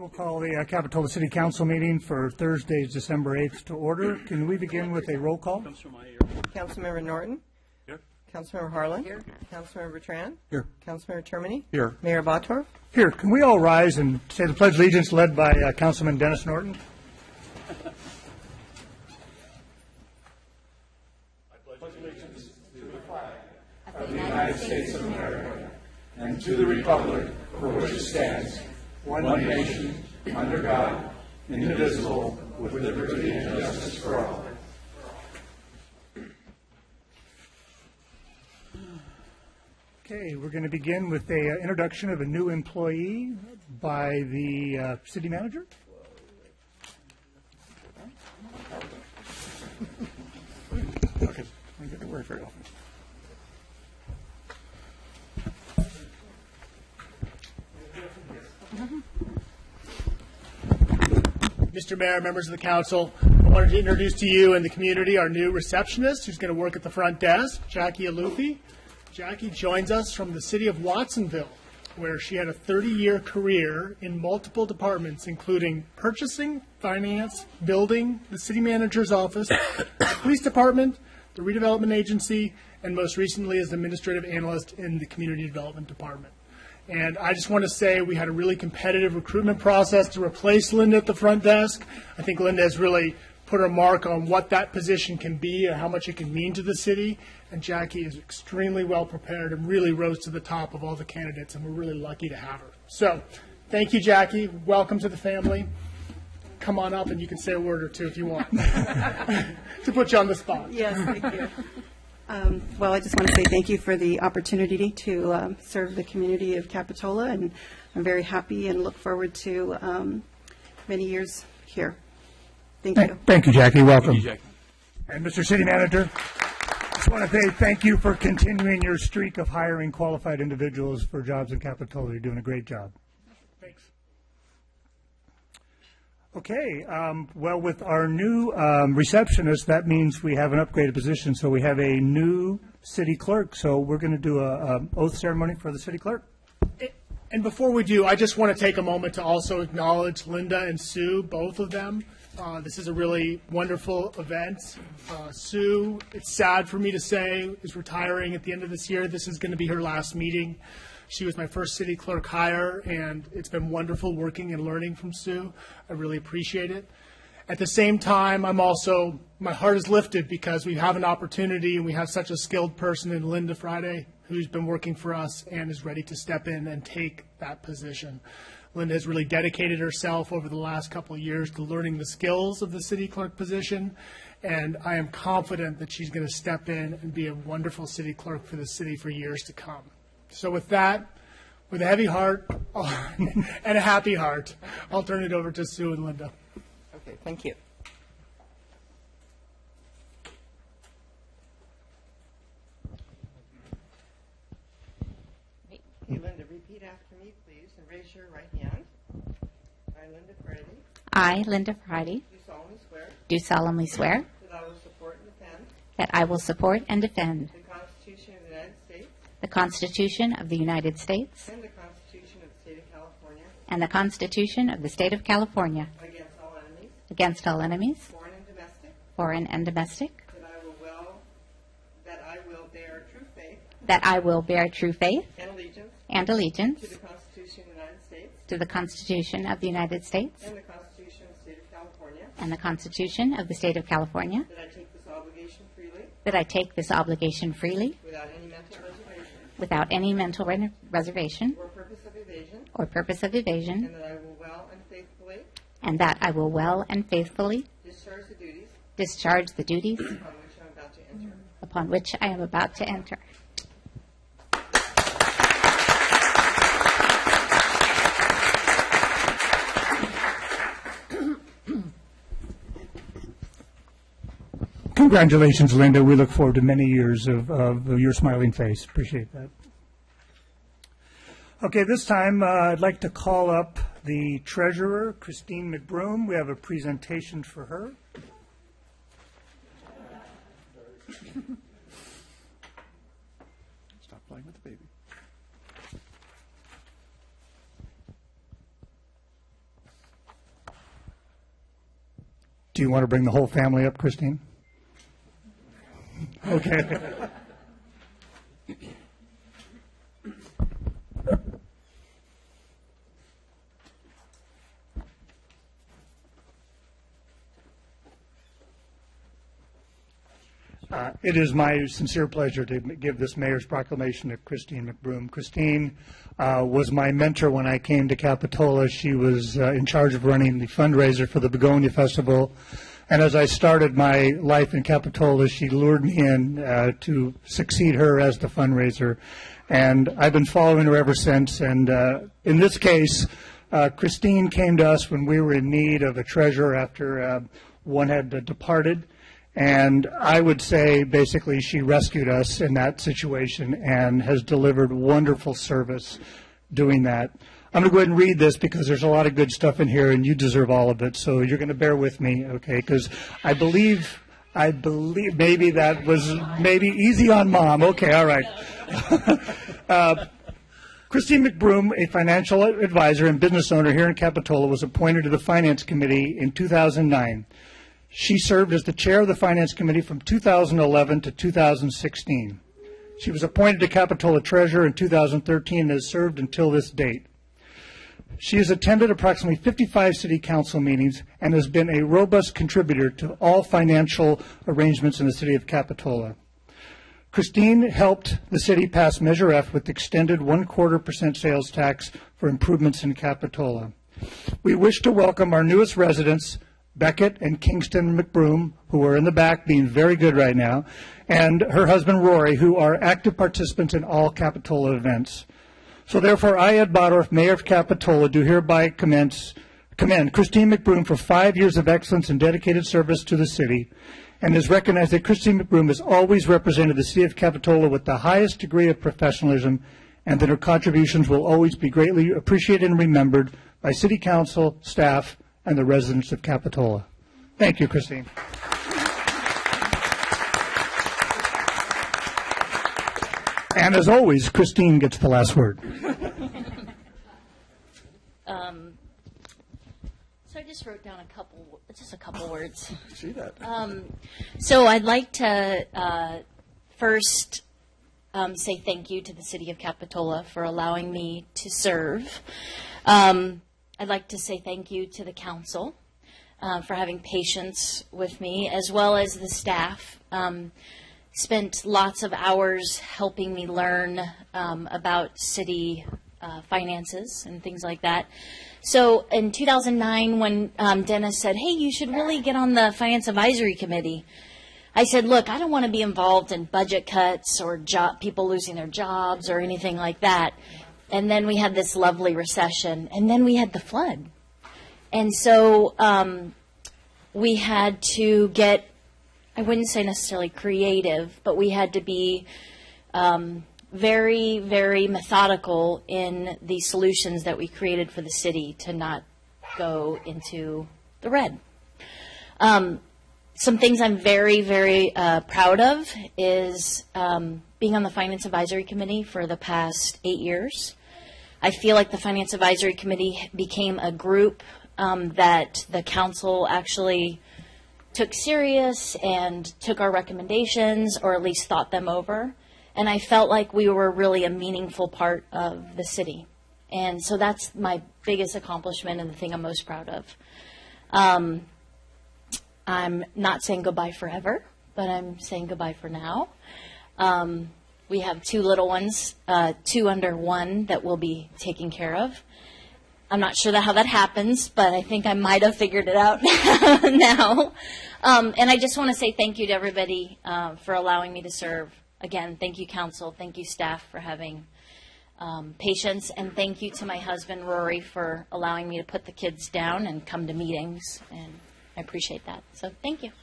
We'll call the Capitola City Council meeting for Thursday, December 8th to order. Can we begin with a roll call? Councilmember Norton. Here. Councilmember Harlan. Here. Councilmember Tran. Here. Councilmember Termini. Here. Mayor Botorff. Here, can we all rise and say the Pledge of Allegiance led by Councilman Dennis Norton? of the United States of America, and to the republic for which it stands, one nation, under God, indivisible, with liberty and justice for all. Okay, we're going to begin with an introduction of a new employee by the city manager. Okay, I don't get to work very often. Mr. Mayor, members of the council, I wanted to introduce to you and the community our new receptionist who's going to work at the front desk, Jackie Alufi. Jackie joins us from the city of Watsonville, where she had a 30-year career in multiple departments, including purchasing, finance, building, the city manager's office, the police department, the redevelopment agency, and most recently as administrative analyst in the community development department. And I just want to say we had a really competitive recruitment process to replace Linda at the front desk. I think Linda has really put her mark on what that position can be and how much it can mean to the city. And Jackie is extremely well prepared and really rose to the top of all the candidates, and we're really lucky to have her. So thank you, Jackie. Welcome to the family. Come on up and you can say a word or two if you want to put you on the spot. Yes, thank you. Well, I just want to say thank you for the opportunity to serve the community of Capitola, and I'm very happy and look forward to many years here. Thank you. Thank you, Jackie. Welcome. Thank you, Jackie. And Mr. City Manager, just want to say thank you for continuing your streak of hiring qualified individuals for jobs in Capitola. You're doing a great job. Thanks. Okay, well, with our new receptionist, that means we have an upgraded position. So we have a new city clerk. So we're going to do a oath ceremony for the city clerk. And before we do, I just want to take a moment to also acknowledge Linda and Sue, both of them. This is a really wonderful event. Sue, it's sad for me to say, is retiring at the end of this year. This is going to be her last meeting. She was my first city clerk hire, and it's been wonderful working and learning from Sue. I really appreciate it. At the same time, my heart is lifted because we have an opportunity and we have such a skilled person in Linda Friday who's been working for us and is ready to step in and take that position. Linda has really dedicated herself over the last couple of years to learning the skills of the city clerk position, and I am confident that she's going to step in and be a wonderful city clerk for the city for years to come. So with that, with a heavy heart and a happy heart, I'll turn it over to Sue and Linda. Okay, thank you. Okay, Linda, repeat after me, please, and raise your right hand. I, Linda Friday, I, Linda Friday, do solemnly swear do solemnly swear that I will support and defend that I will support and defend the Constitution of the United States the Constitution of the United States and the Constitution of the State of California and the Constitution of the State of California against all enemies, against all enemies, foreign and domestic, foreign and domestic, that I will bear true faith that I will bear true faith and allegiance and allegiance to the Constitution of the United States to the Constitution of the United States and the Constitution of the State of California, and the Constitution of the State of California, that I take this obligation freely that I take this obligation freely without any mental reservation without any mental reservation or purpose of evasion, or purpose of evasion, and that I will well and faithfully discharge the duties discharge the duties upon which I am about to enter. Congratulations, Linda. We look forward to many years of your smiling face. Appreciate that. Okay, this time I'd like to call up the treasurer, Christine McBroom. We have a presentation for her. Stop playing with the baby. Do you want to bring the whole family up, Christine? Okay. It is my sincere pleasure to give this mayor's proclamation to Christine McBroom. Christine was my mentor when I came to Capitola. She was in charge of running the fundraiser for the Begonia Festival. And as I started my life in Capitola, she lured me in to succeed her as the fundraiser. And I've been following her ever since. And in this case, Christine came to us when we were in need of a treasurer after one had departed. And I would say basically she rescued us in that situation and has delivered wonderful service doing that. I'm going to go ahead and read this because there's a lot of good stuff in here and you deserve all of it. So you're going to bear with me, okay? Because I believe maybe that was maybe easy on Mom. Okay, all right. Christine McBroom, a financial advisor and business owner here in Capitola, was appointed to the Finance Committee in 2009. She served as the chair of the Finance Committee from 2011 to 2016. She was appointed to Capitola Treasurer in 2013 and has served until this date. She has attended approximately 55 City Council meetings and has been a robust contributor to all financial arrangements in the City of Capitola. Christine helped the city pass Measure F with extended 1/4% sales tax for improvements in Capitola. We wish to welcome our newest residents, Beckett and Kingston McBroom, who are in the back being very good right now, and her husband Rory, who are active participants in all Capitola events. So therefore, I, Ed Bottorff, Mayor of Capitola, do hereby commend Christine McBroom for 5 years of excellence and dedicated service to the city, and is recognized that Christine McBroom has always represented the city of Capitola with the highest degree of professionalism, and that her contributions will always be greatly appreciated and remembered by City Council, staff, and the residents of Capitola. Thank you, Christine. And as always, Christine gets the last word. So I just wrote down just a couple words. See that? So I'd like to first say thank you to the City of Capitola for allowing me to serve. I'd like to say thank you to the council for having patience with me, as well as the staff. Spent lots of hours helping me learn about city finances and things like that. So in 2009, when Dennis said, hey, you should really get on the Finance Advisory Committee, I said, look, I don't want to be involved in budget cuts or people losing their jobs or anything like that. And then we had this lovely recession, and then we had the flood. And so we had to get, I wouldn't say necessarily creative, but we had to be very, very methodical in the solutions that we created for the city to not go into the red. Some things I'm very, very proud of is being on the Finance Advisory Committee for the past 8 years. I feel like the Finance Advisory Committee became a group that the council actually took serious and took our recommendations, or at least thought them over. And I felt like we were really a meaningful part of the city. And so that's my biggest accomplishment and the thing I'm most proud of. I'm not saying goodbye forever, but I'm saying goodbye for now. We have 2 little ones, 2 under 1 that we'll be taking care of. I'm not sure how that happens, but I think I might have figured it out now. And I just want to say thank you to everybody for allowing me to serve. Again, thank you, council. Thank you, staff, for having patience. And thank you to my husband, Rory, for allowing me to put the kids down and come to meetings. And I appreciate that. So thank you.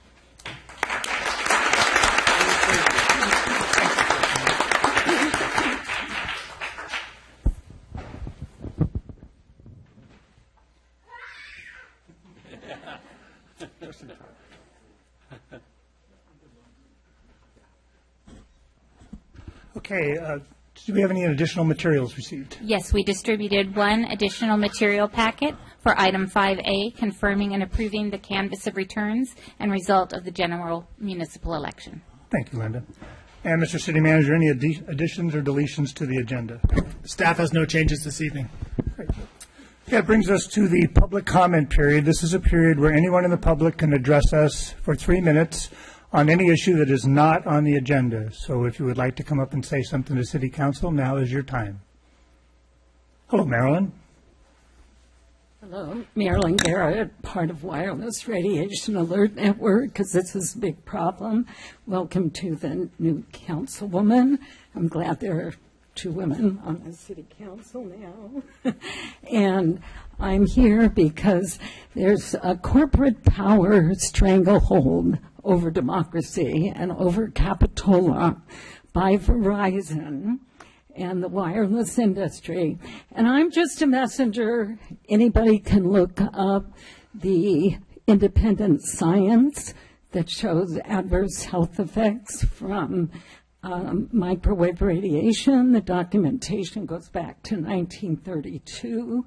Okay, Do we have any additional materials received? Yes, we distributed one additional material packet for item 5A, confirming and approving the canvass of returns and result of the general municipal election. Thank you, Linda. And Mr. City Manager, any additions or deletions to the agenda? Staff has no changes this evening. That brings us to the public comment period. This is a period where anyone in the public can address us for 3 minutes on any issue that is not on the agenda. So if you would like to come up and say something to City Council, now is your time. Hello, Marilyn. Hello, Marilyn Garrett, part of Wireless Radiation Alert Network, because this is a big problem. Welcome to the new councilwoman. I'm glad there are 2 women on the city council now. And I'm here because there's a corporate power stranglehold over democracy and over Capitola by Verizon and the wireless industry. And I'm just a messenger. Anybody can look up the independent science that shows adverse health effects from microwave radiation. The documentation goes back to 1932.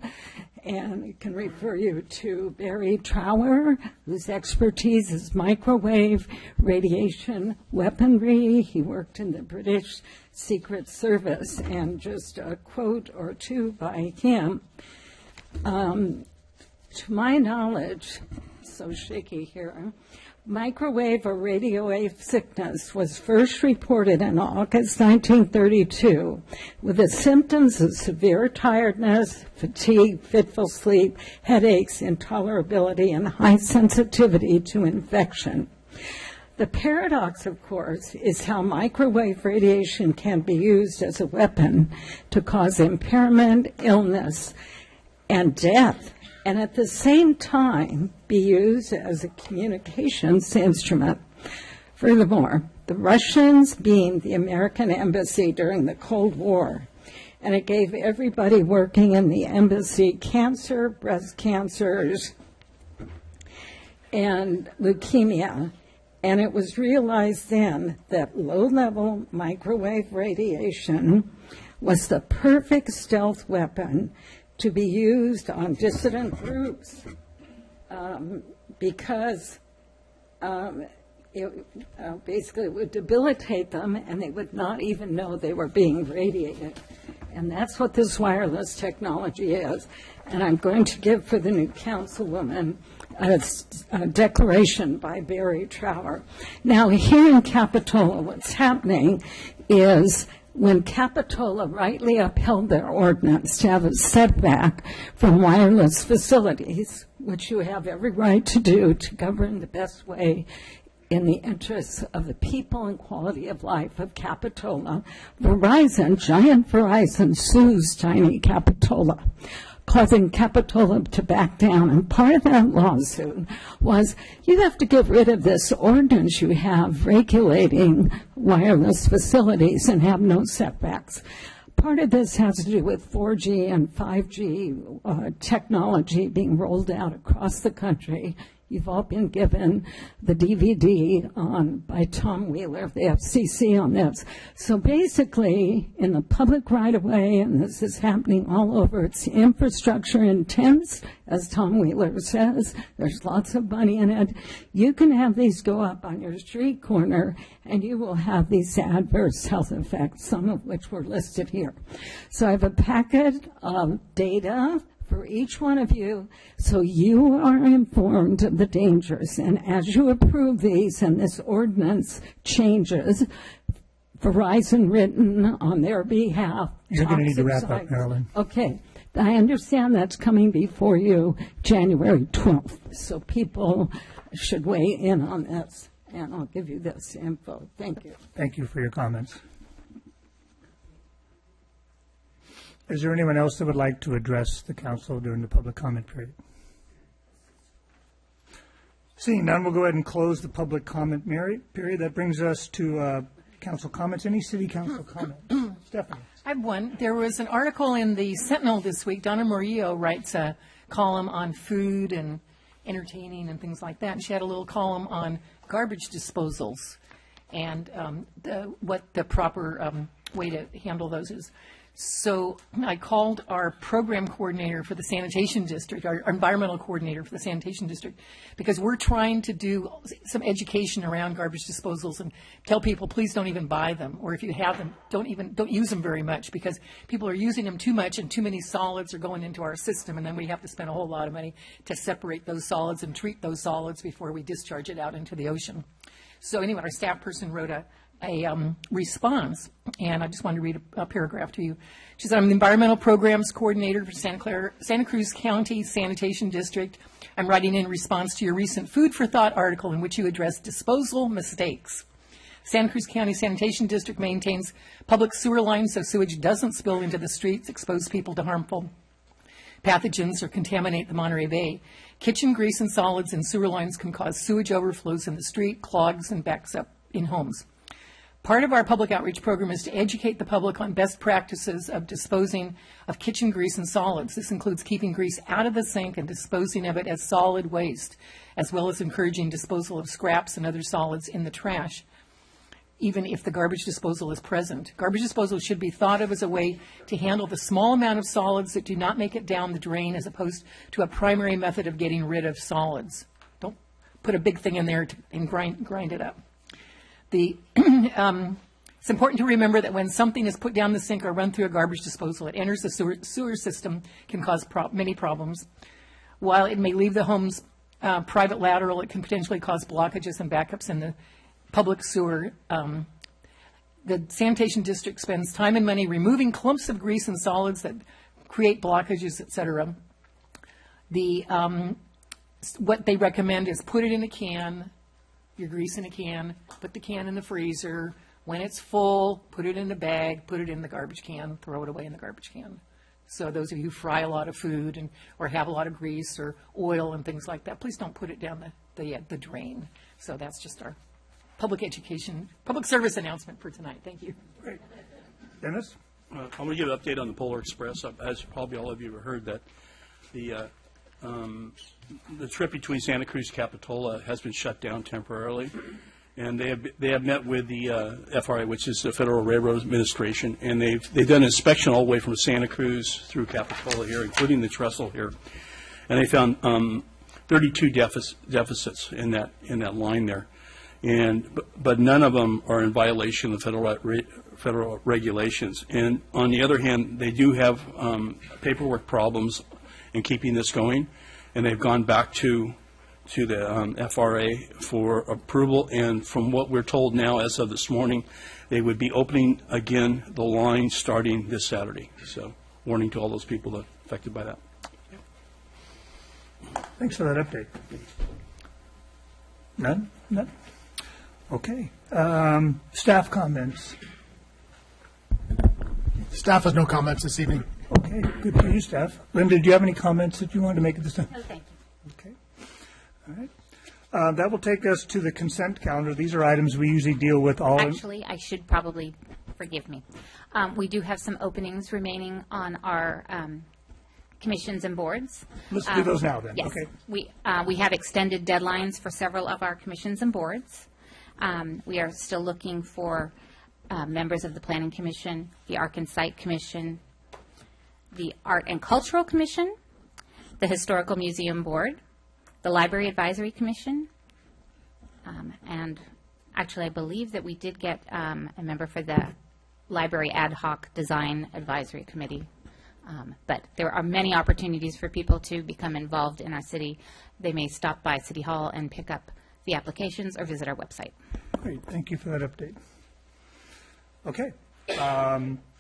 And I can refer you to Barry Trower, whose expertise is microwave radiation weaponry. He worked in the British Secret Service. And just a quote or two by him. To my knowledge, so shaky here, microwave or radio wave sickness was first reported in August 1932 with the symptoms of severe tiredness, fatigue, fitful sleep, headaches, intolerability, and high sensitivity to infection. The paradox, of course, is how microwave radiation can be used as a weapon to cause impairment, illness, and death, and at the same time be used as a communications instrument. Furthermore, the Russians beamed the American embassy during the Cold War, and it gave everybody working in the embassy cancer, breast cancers, and leukemia. And it was realized then that low-level microwave radiation was the perfect stealth weapon to be used on dissident groups because it basically would debilitate them and they would not even know they were being radiated. And that's what this wireless technology is. And I'm going to give for the new councilwoman a declaration by Barry Trower. Now, here in Capitola, what's happening is when Capitola rightly upheld their ordinance to have a setback from wireless facilities, which you have every right to do to govern the best way in the interests of the people and quality of life of Capitola, Verizon, giant Verizon, sues tiny Capitola, causing Capitola to back down. And part of that lawsuit was you have to get rid of this ordinance you have regulating wireless facilities and have no setbacks. Part of this has to do with 4G and 5G technology being rolled out across the country. You've all been given the DVD by Tom Wheeler of the FCC on this. So basically, in the public right-of-way, and this is happening all over, it's infrastructure intense, as Tom Wheeler says. There's lots of money in it. You can have these go up on your street corner, and you will have these adverse health effects, some of which were listed here. So I have a packet of data for each one of you, so you are informed of the dangers. And as you approve these and this ordinance changes, Verizon written on their behalf. You're going to need to wrap up, Marilyn. Okay. I understand that's coming before you January 12th, so people should weigh in on this, and I'll give you this info. Thank you. Thank you for your comments. Is there anyone else that would like to address the council during the public comment period? Seeing none, we'll go ahead and close the public comment period. That brings us to council comments. Any city council comments? Stephanie. I have one. There was an article in the Sentinel this week. Donna Murillo writes a column on food and entertaining and things like that. And she had a little column on garbage disposals and what the proper way to handle those is, so I called our program coordinator for the sanitation district, our environmental coordinator for the sanitation district, because we're trying to do some education around garbage disposals and tell people, please don't even buy them, or if you have them, don't use them very much, because people are using them too much and too many solids are going into our system, and then we have to spend a whole lot of money to separate those solids and treat those solids before we discharge it out into the ocean. So anyway, our staff person wrote a response, and I just wanted to read a paragraph to you. She said, I'm the Environmental Programs Coordinator for Santa Cruz County Sanitation District. I'm writing in response to your recent Food for Thought article in which you addressed disposal mistakes. Santa Cruz County Sanitation District maintains public sewer lines so sewage doesn't spill into the streets, expose people to harmful pathogens, or contaminate the Monterey Bay. Kitchen grease and solids in sewer lines can cause sewage overflows in the street, clogs, and backs up in homes. Part of our public outreach program is to educate the public on best practices of disposing of kitchen grease and solids. This includes keeping grease out of the sink and disposing of it as solid waste, as well as encouraging disposal of scraps and other solids in the trash, even if the garbage disposal is present. Garbage disposal should be thought of as a way to handle the small amount of solids that do not make it down the drain, as opposed to a primary method of getting rid of solids. Don't put a big thing in there and grind it up. It's important to remember that when something is put down the sink or run through a garbage disposal, it enters the sewer system, can cause many problems. While it may leave the home's private lateral, it can potentially cause blockages and backups in the public sewer. The sanitation district spends time and money removing clumps of grease and solids that create blockages, et cetera. What they recommend is put it in a can, your grease in a can, put the can in the freezer. When it's full, put it in a bag, put it in the garbage can, throw it away in the garbage can. So those of you who fry a lot of food or have a lot of grease or oil and things like that, please don't put it down the drain. So that's just our public education, public service announcement for tonight. Thank you. Great. Dennis? I'm going to give an update on the Polar Express. As probably all of you have heard, that the trip between Santa Cruz and Capitola has been shut down temporarily, and they have met with the FRA, which is the Federal Railroad Administration, and they've done an inspection all the way from Santa Cruz through Capitola here, including the trestle here, and they found 32 deficits in that line there, but none of them are in violation of federal regulations. And on the other hand, they do have paperwork problems in keeping this going, and they've gone back to the FRA for approval, and from what we're told now, as of this morning, they would be opening again the line starting this Saturday. So, warning to all those people affected by that. Thanks for that update. None? None? Okay. Staff comments. Staff has no comments this evening. Okay, good for you, staff. Linda, do you have any comments that you wanted to make at this time? No, thank you. Okay. All right. That will take us to the consent calendar. These are items we usually deal with all. Actually, I should probably, forgive me. We do have some openings remaining on our commissions and boards. Let's do those now then. Yes. Okay. We have extended deadlines for several of our commissions and boards. We are still looking for members of the Planning Commission, the Ark and Site Commission, the Art and Cultural Commission, the Historical Museum Board, the Library Advisory Commission, and actually I believe that we did get a member for the Library Ad Hoc Design Advisory Committee. But there are many opportunities for people to become involved in our city. They may stop by City Hall and pick up the applications or visit our website. Great, thank you for that update. Okay.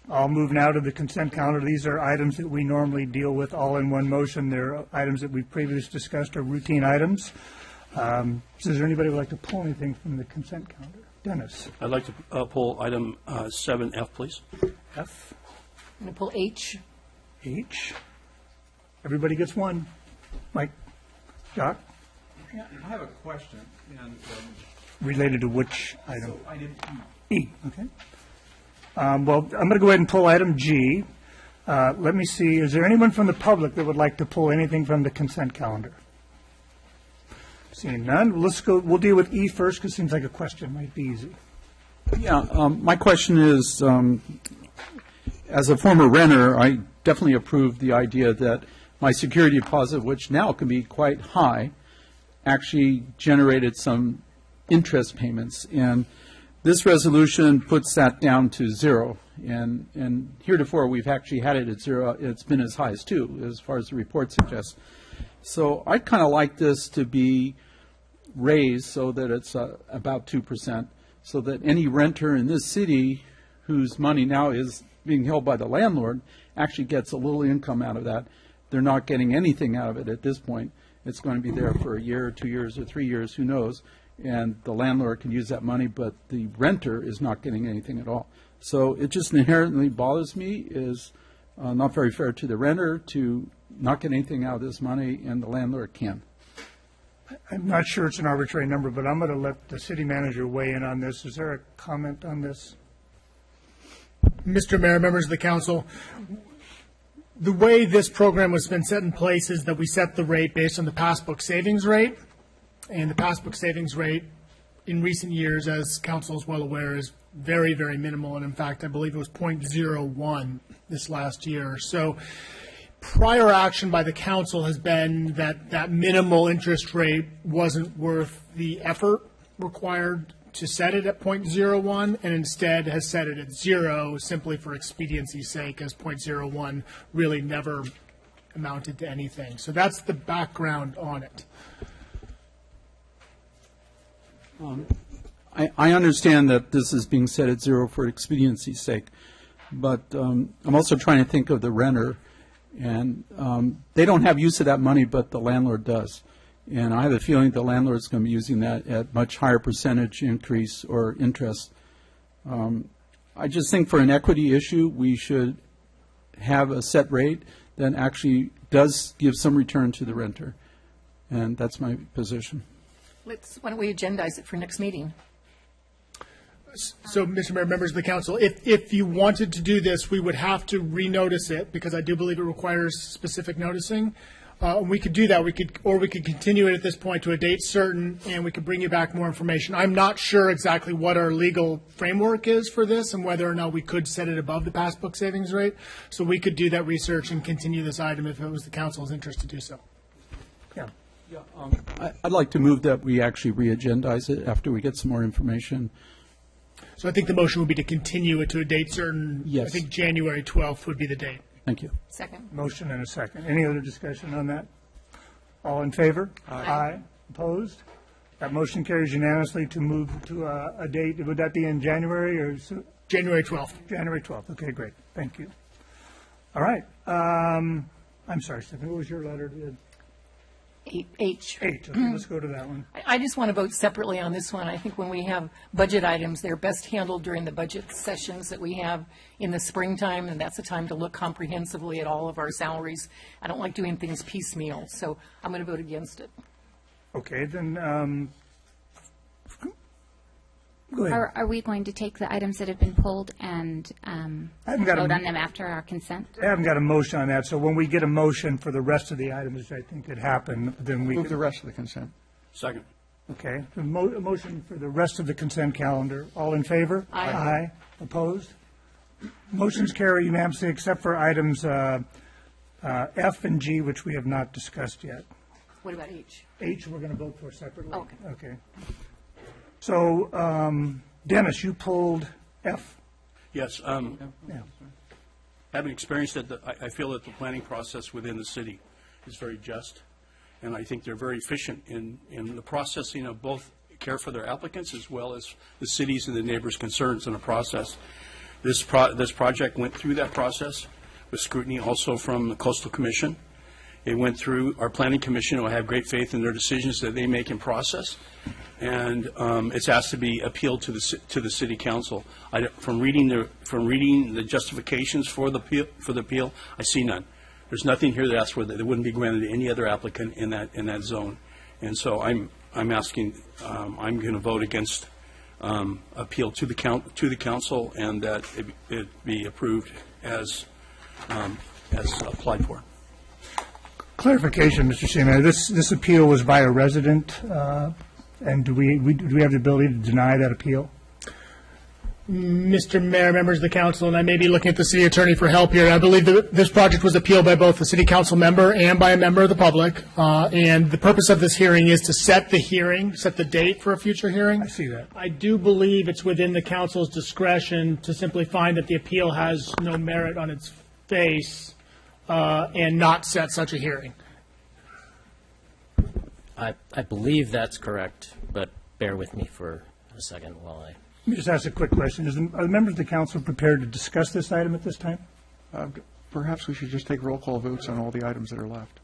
I'll move now to the consent calendar. These are items that we normally deal with all in one motion. They're items that we've previously discussed, are routine items. So is there anybody who would like to pull anything from the consent calendar? Dennis? I'd like to pull item 7F, please. F? I'm going to pull H. H? Everybody gets one. Mike? Doc? Yeah, I have a question, and Related to which item? so item E, okay. Well, I'm going to go ahead and pull item G. Let me see, is there anyone from the public that would like to pull anything from the consent calendar? Seeing none, we'll deal with E first because it seems like a question might be easy. Yeah, my question is, as a former renter, I definitely approve the idea that my security deposit, which now can be quite high, actually generated some interest payments. And this resolution puts that down to zero. And heretofore, we've actually had it at zero. It's been as high as 2, as far as the report suggests. So I'd kind of like this to be raised so that it's about 2%, so that any renter in this city whose money now is being held by the landlord actually gets a little income out of that. They're not getting anything out of it at this point. It's going to be there for a year, 2 years, or 3 years, who knows, and the landlord can use that money, but the renter is not getting anything at all. So it just inherently bothers me, is not very fair to the renter to not get anything out of this money, and the landlord can. I'm not sure it's an arbitrary number, but I'm going to let the city manager weigh in on this. Is there a comment on this? Mr. Mayor, members of the council, the way this program has been set in place is that we set the rate based on the passbook savings rate. And the passbook savings rate in recent years, as council is well aware, is very, very minimal. And in fact, I believe it was 0.01 this last year. So prior action by the council has been that that minimal interest rate wasn't worth the effort required to set it at 0.01, and instead has set it at 0 simply for expediency's sake, as 0.01 really never amounted to anything. So that's the background on it. I understand that this is being set at 0 for expediency's sake, but I'm also trying to think of the renter, and they don't have use of that money, but the landlord does. And I have a feeling the landlord's going to be using that at much higher percentage increase or interest. I just think for an equity issue, we should have a set rate that actually does give some return to the renter. And that's my position. Why don't we agendize it for next meeting? So, Mr. Mayor, members of the council, if you wanted to do this, we would have to renotice it, because I do believe it requires specific noticing. We could do that. We could continue it at this point to a date certain, and we could bring you back more information. I'm not sure exactly what our legal framework is for this and whether or not we could set it above the passbook savings rate. So we could do that research and continue this item if it was the council's interest to do so. Yeah. I'd like to move that we actually re-agendize it after we get some more information. So I think the motion would be to continue it to a date certain. Yes. I think January 12th would be the date. Thank you. Second. Motion and a second. Any other discussion on that? All in favor? Aye. Opposed? That motion carries unanimously to move to a date. Would that be in January or? January 12th. January 12th. Okay, great. Thank you. All right. I'm sorry, Stephanie, what was your letter? H. H. Okay, let's go to that one. I just want to vote separately on this one. I think when we have budget items, they're best handled during the budget sessions that we have in the springtime, and that's the time to look comprehensively at all of our salaries. I don't like doing things piecemeal, so I'm going to vote against it. Okay, then, go ahead. Are we going to take the items that have been pulled and got a- vote on them after our consent? I haven't got a motion on that, so when we get a motion for the rest of the items, I think could happen, then we Move the can, rest of the consent. Second. okay. A motion for the rest of the consent calendar. All in favor? Aye. Aye. Opposed? Motions carry unanimously except for items F and G, which we have not discussed yet. What about H? H, we're going to vote for separately. Okay. Okay. So, Dennis, you pulled F. Yes. Yeah. Having experienced it, I feel that the planning process within the city is very just, and I think they're very efficient in the processing of both care for their applicants as well as the cities and the neighbors' concerns in the process. This project went through that process with scrutiny also from the Coastal Commission. It went through our Planning Commission, who I have great faith in their decisions that they make in process, and it's asked to be appealed to the City Council. From reading the justifications for the appeal, I see none. There's nothing here that asks for that. They wouldn't be granted to any other applicant in that zone, and so I'm asking. I'm going to vote against appeal to the council, and that it be approved as applied for. Clarification, Mr. Seaman, this appeal was by a resident, and do we have the ability to deny that appeal? Mr. Mayor, members of the council, and I may be looking at the city attorney for help here. I believe that this project was appealed by both the city council member and by a member of the public. And the purpose of this hearing is to set the date for a future hearing. I see that. I do believe it's within the council's discretion to simply find that the appeal has no merit on its face and not set such a hearing. I believe that's correct, but bear with me for a second while I... Let me just ask a quick question. Are the members of the council prepared to discuss this item at this time? Perhaps we should just take roll call votes on all the items that are left.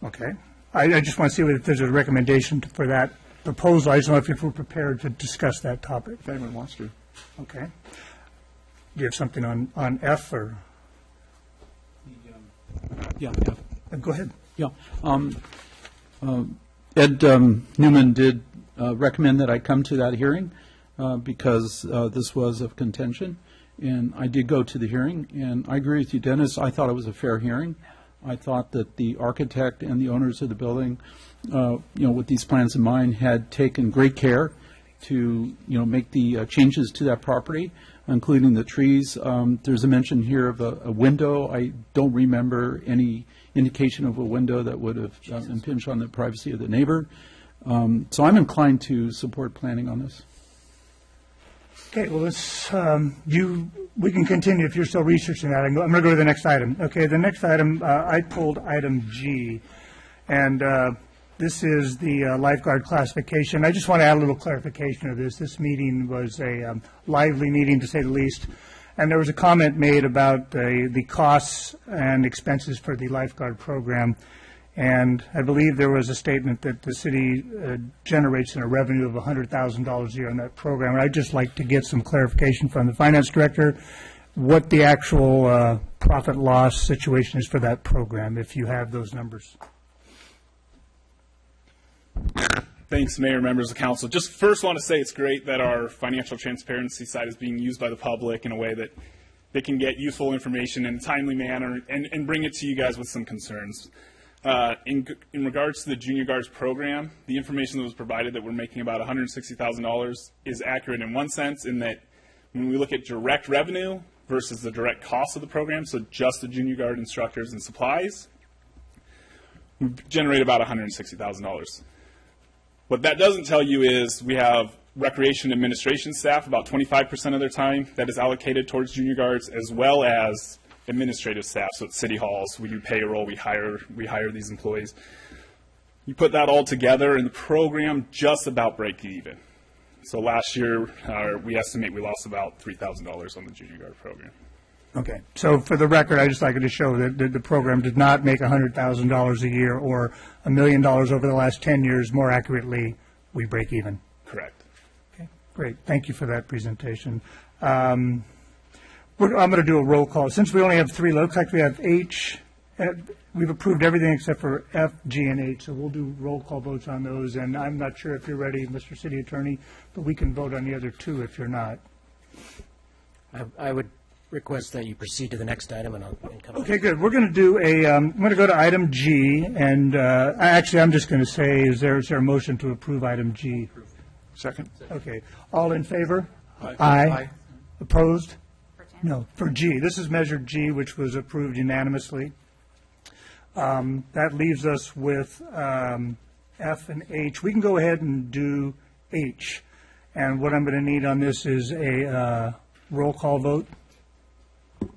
Okay. I just want to see if there's a recommendation for that proposal. I just don't know if we're prepared to discuss that topic. If anyone wants to. Okay. Do you have something on F or? Yeah. Go ahead. Yeah. Ed Newman did recommend that I come to that hearing because this was of contention, and I did go to the hearing, and I agree with you, Dennis. I thought it was a fair hearing. I thought that the architect and the owners of the building, with these plans in mind, had taken great care to, make the changes to that property, including the trees. There's a mention here of a window. I don't remember any indication of a window that would have impinged on the privacy of the neighbor. So I'm inclined to support planning on this. Okay, well, we can continue if you're still researching that. I'm going to go to the next item. Okay, the next item, I pulled item G, and this is the lifeguard classification. I just want to add a little clarification of this. This meeting was a lively meeting, to say the least, and there was a comment made about the costs and expenses for the lifeguard program. And I believe there was a statement that the city generates a revenue of $100,000 a year on that program. And I'd just like to get some clarification from the finance director what the actual profit loss situation is for that program, if you have those numbers. Thanks, Mayor, members of council. Just first want to say it's great that our financial transparency side is being used by the public in a way that they can get useful information in a timely manner and bring it to you guys with some concerns. In regards to the Junior Guards program, the information that was provided that we're making about $160,000 is accurate in one sense, in that when we look at direct revenue versus the direct cost of the program, so just the Junior Guard instructors and supplies, we generate about $160,000. What that doesn't tell you is we have recreation administration staff, about 25% of their time that is allocated towards Junior Guards, as well as administrative staff, so at city halls, we do payroll, we hire these employees. You put that all together, and the program just about break even. So last year, we estimate we lost about $3,000 on the Junior Guard program. Okay. So for the record, I'd just like to show that the program did not make $100,000 a year or $1 million over the last 10 years. More accurately, we break even. Correct. Okay. Great. Thank you for that presentation. I'm going to do a roll call. Since we only have three, looks like we have H. We've approved everything except for F, G, and H, so we'll do roll call votes on those. And I'm not sure if you're ready, Mr. City Attorney, but we can vote on the other two if you're not. I would request that you proceed to the next item and come Okay, good. We're going to do I'm going to go to item G, and actually I'm just going to say, is there a motion to approve item G? Second. Okay. All in favor? Aye. Aye. Opposed? No, for G. This is Measure G, which was approved unanimously. That leaves us with F and H. We can go ahead and do H. And what I'm going to need on this is a roll call vote.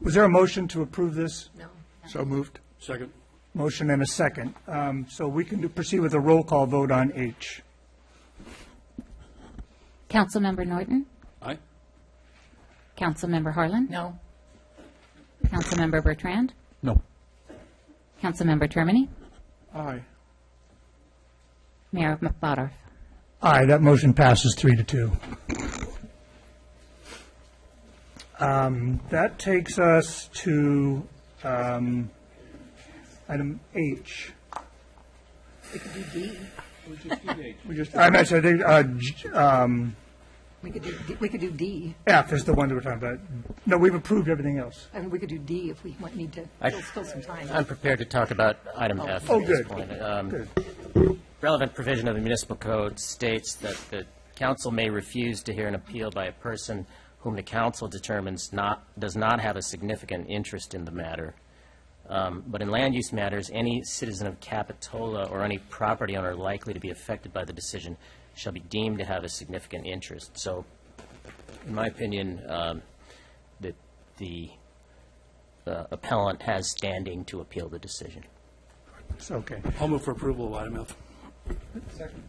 Was there a motion to approve this? No. So moved. Second. Motion and a second. So we can proceed with a roll call vote on H. Councilmember Norton? Aye. Councilmember Harlan? No. Councilmember Bertrand? No. Councilmember Termini? Aye. Mayor McBodorf? Aye, that motion passes 3-2. That takes us to item H. We could do D. I'm sorry, We could do D. F is the one that we're talking about. No, we've approved everything else. I mean, we could do D if we might need to fill some time. I'm prepared to talk about item F Oh, at this good. point. Good. Relevant provision of the municipal code states that the council may refuse to hear an appeal by a person whom the council determines does not have a significant interest in the matter. But in land use matters, any citizen of Capitola or any property owner likely to be affected by the decision shall be deemed to have a significant interest. So, in my opinion, that the appellant has standing to appeal the decision. It's okay. I'll move for approval of item F.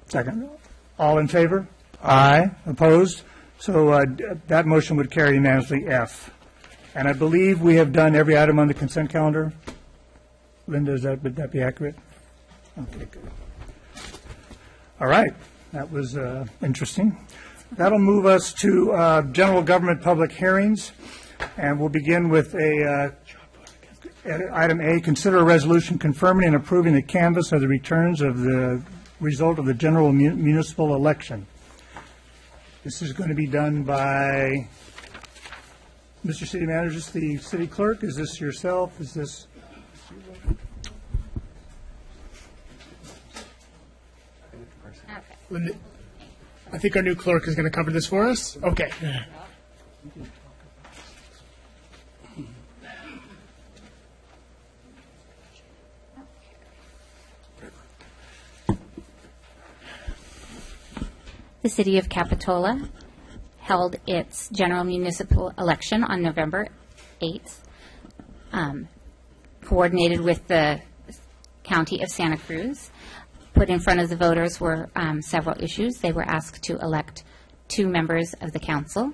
Second. All in favor? Aye. Opposed? So that motion would carry unanimously F. And I believe we have done every item on the consent calendar. Linda, would that be accurate? Okay, good. All right. That was interesting. That'll move us to general government public hearings. And we'll begin with item A, consider a resolution confirming and approving the canvass of the returns of the result of the general municipal election. This is going to be done by Mr. City Manager, is this the city clerk? Is this yourself? Is this? Linda, I think our new clerk is going to cover this for us. Okay. The City of Capitola held its general municipal election on November 8th, coordinated with the County of Santa Cruz. Put in front of the voters were several issues. They were asked to elect 2 members of the council,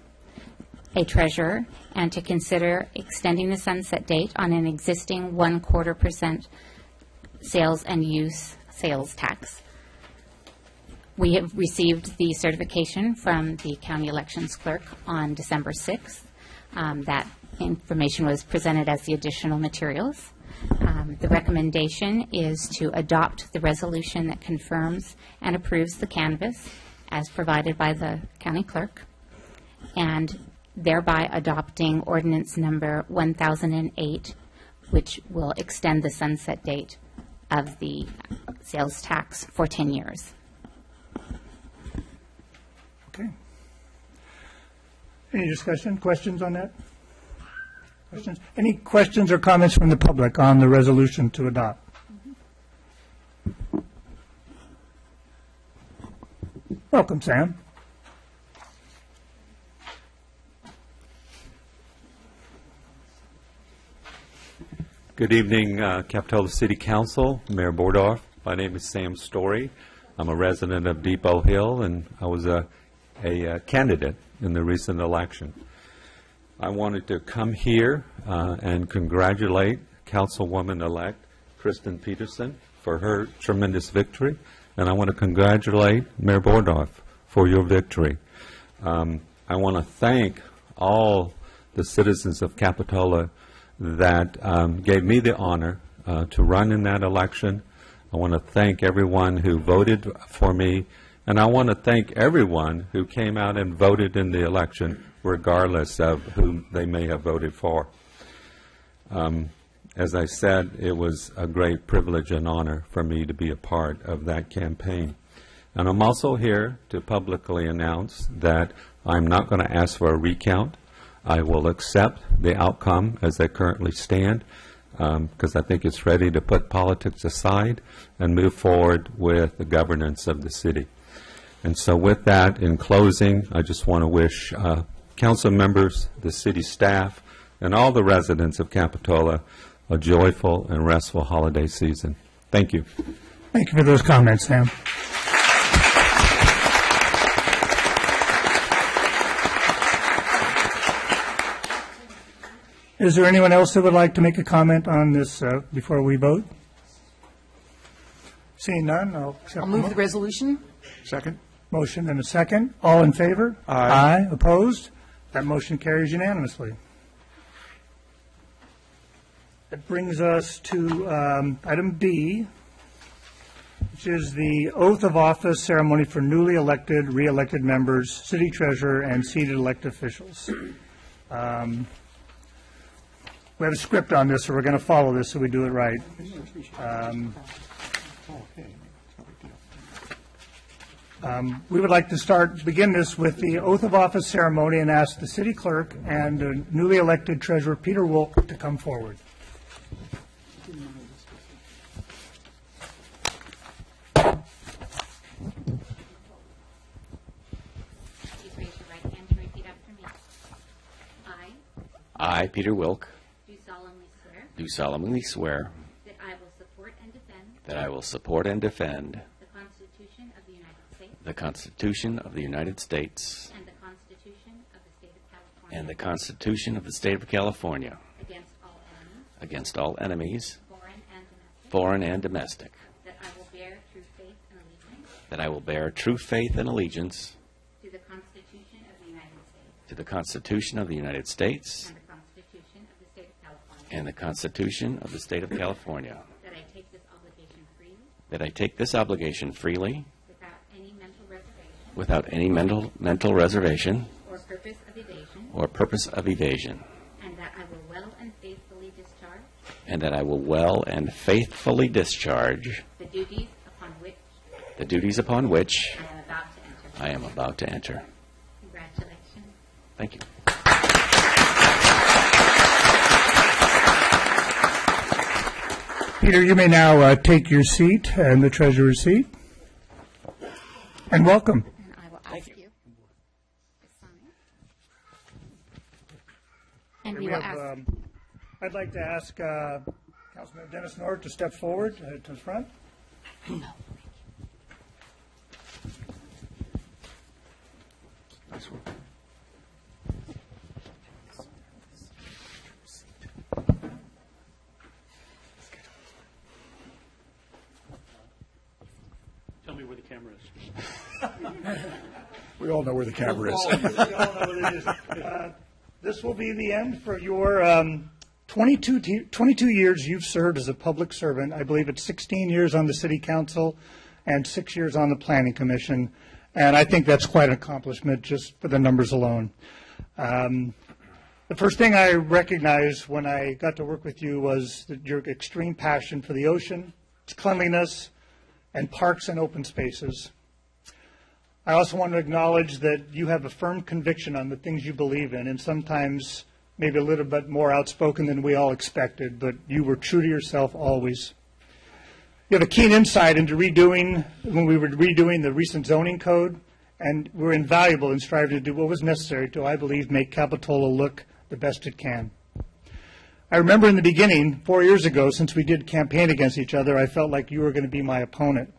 a treasurer, and to consider extending the sunset date on an existing 1/4% sales and use sales tax. We have received the certification from the county elections clerk on December 6th. That information was presented as the additional materials. The recommendation is to adopt the resolution that confirms and approves the canvass as provided by the county clerk, and thereby adopting ordinance number 1008, which will extend the sunset date of the sales tax for 10 years. Okay. Any discussion, questions on that? Questions? Any questions or comments from the public on the resolution to adopt? Welcome, Sam. Good evening, Capitola City Council, Mayor Bordorf. My name is Sam Story. I'm a resident of Depot Hill, and I was a candidate in the recent election. I wanted to come here and congratulate Councilwoman-elect Kristen Peterson for her tremendous victory, and I want to congratulate Mayor Bordorf for your victory. I want to thank all the citizens of Capitola that gave me the honor to run in that election. I want to thank everyone who voted for me, and I want to thank everyone who came out and voted in the election, regardless of who they may have voted for. As I said, it was a great privilege and honor for me to be a part of that campaign. And I'm also here to publicly announce that I'm not going to ask for a recount. I will accept the outcome as they currently stand, because I think it's ready to put politics aside and move forward with the governance of the city. And so with that, in closing, I just want to wish council members, the city staff, and all the residents of Capitola a joyful and restful holiday season. Thank you. Thank you for those comments, Sam. Is there anyone else that would like to make a comment on this before we vote? Seeing none, I'll accept I'll move the resolution. Second. Motion and a second. All in favor? Aye. Opposed? That motion carries unanimously. That brings us to item B, which is the oath of office ceremony for newly elected, re-elected members, city treasurer, and seated elected officials. We have a script on this, so we're going to follow this so we do it right. We would like to begin this with the oath of office ceremony and ask the city clerk and newly elected treasurer Peter Wilk to come forward. Please raise your right hand and repeat after me. I, Peter Wilk, do solemnly swear that I will support and defend that I will support and defend the Constitution of the United States the Constitution of the United States and the Constitution of the State of California and the Constitution of the State of California against all enemies, foreign and domestic, that I will bear true faith and allegiance that I will bear true faith and allegiance to the Constitution of the United States to the Constitution of the United States and the Constitution of the State of California, and the Constitution of the State of California, that I take this obligation freely that I take this obligation freely without any mental reservation without any mental reservation or purpose of evasion, and that I will well and faithfully discharge and that I will well and faithfully discharge the duties upon which I am about to enter. Congratulations. Thank you. Peter, you may now take your seat and the treasurer's seat. And welcome. And I will ask you to sign. And we will ask. I'd like to ask Councilman Dennis Nord to step forward to the front. Nice one. Tell me where the camera is. We all know where the camera is. We all know what it is. This will be the end for your 22 years you've served as a public servant. I believe it's 16 years on the city council and 6 years on the planning commission. And I think that's quite an accomplishment just for the numbers alone. The first thing I recognized when I got to work with you was your extreme passion for the ocean, its cleanliness, and parks and open spaces. I also want to acknowledge that you have a firm conviction on the things you believe in, and sometimes maybe a little bit more outspoken than we all expected, but you were true to yourself always. You have a keen insight into when we were redoing the recent zoning code, and were invaluable in striving to do what was necessary to, I believe, make Capitola look the best it can. I remember in the beginning, 4 years ago, since we did campaign against each other, I felt like you were going to be my opponent.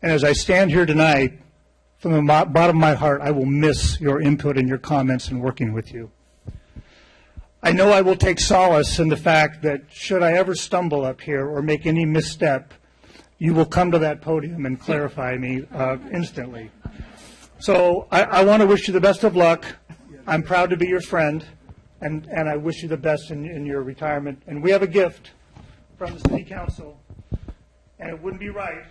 And as I stand here tonight, from the bottom of my heart, I will miss your input and your comments in working with you. I know I will take solace in the fact that should I ever stumble up here or make any misstep, you will come to that podium and clarify me instantly. So I want to wish you the best of luck. I'm proud to be your friend, and I wish you the best in your retirement. And we have a gift from the City Council, and it wouldn't be right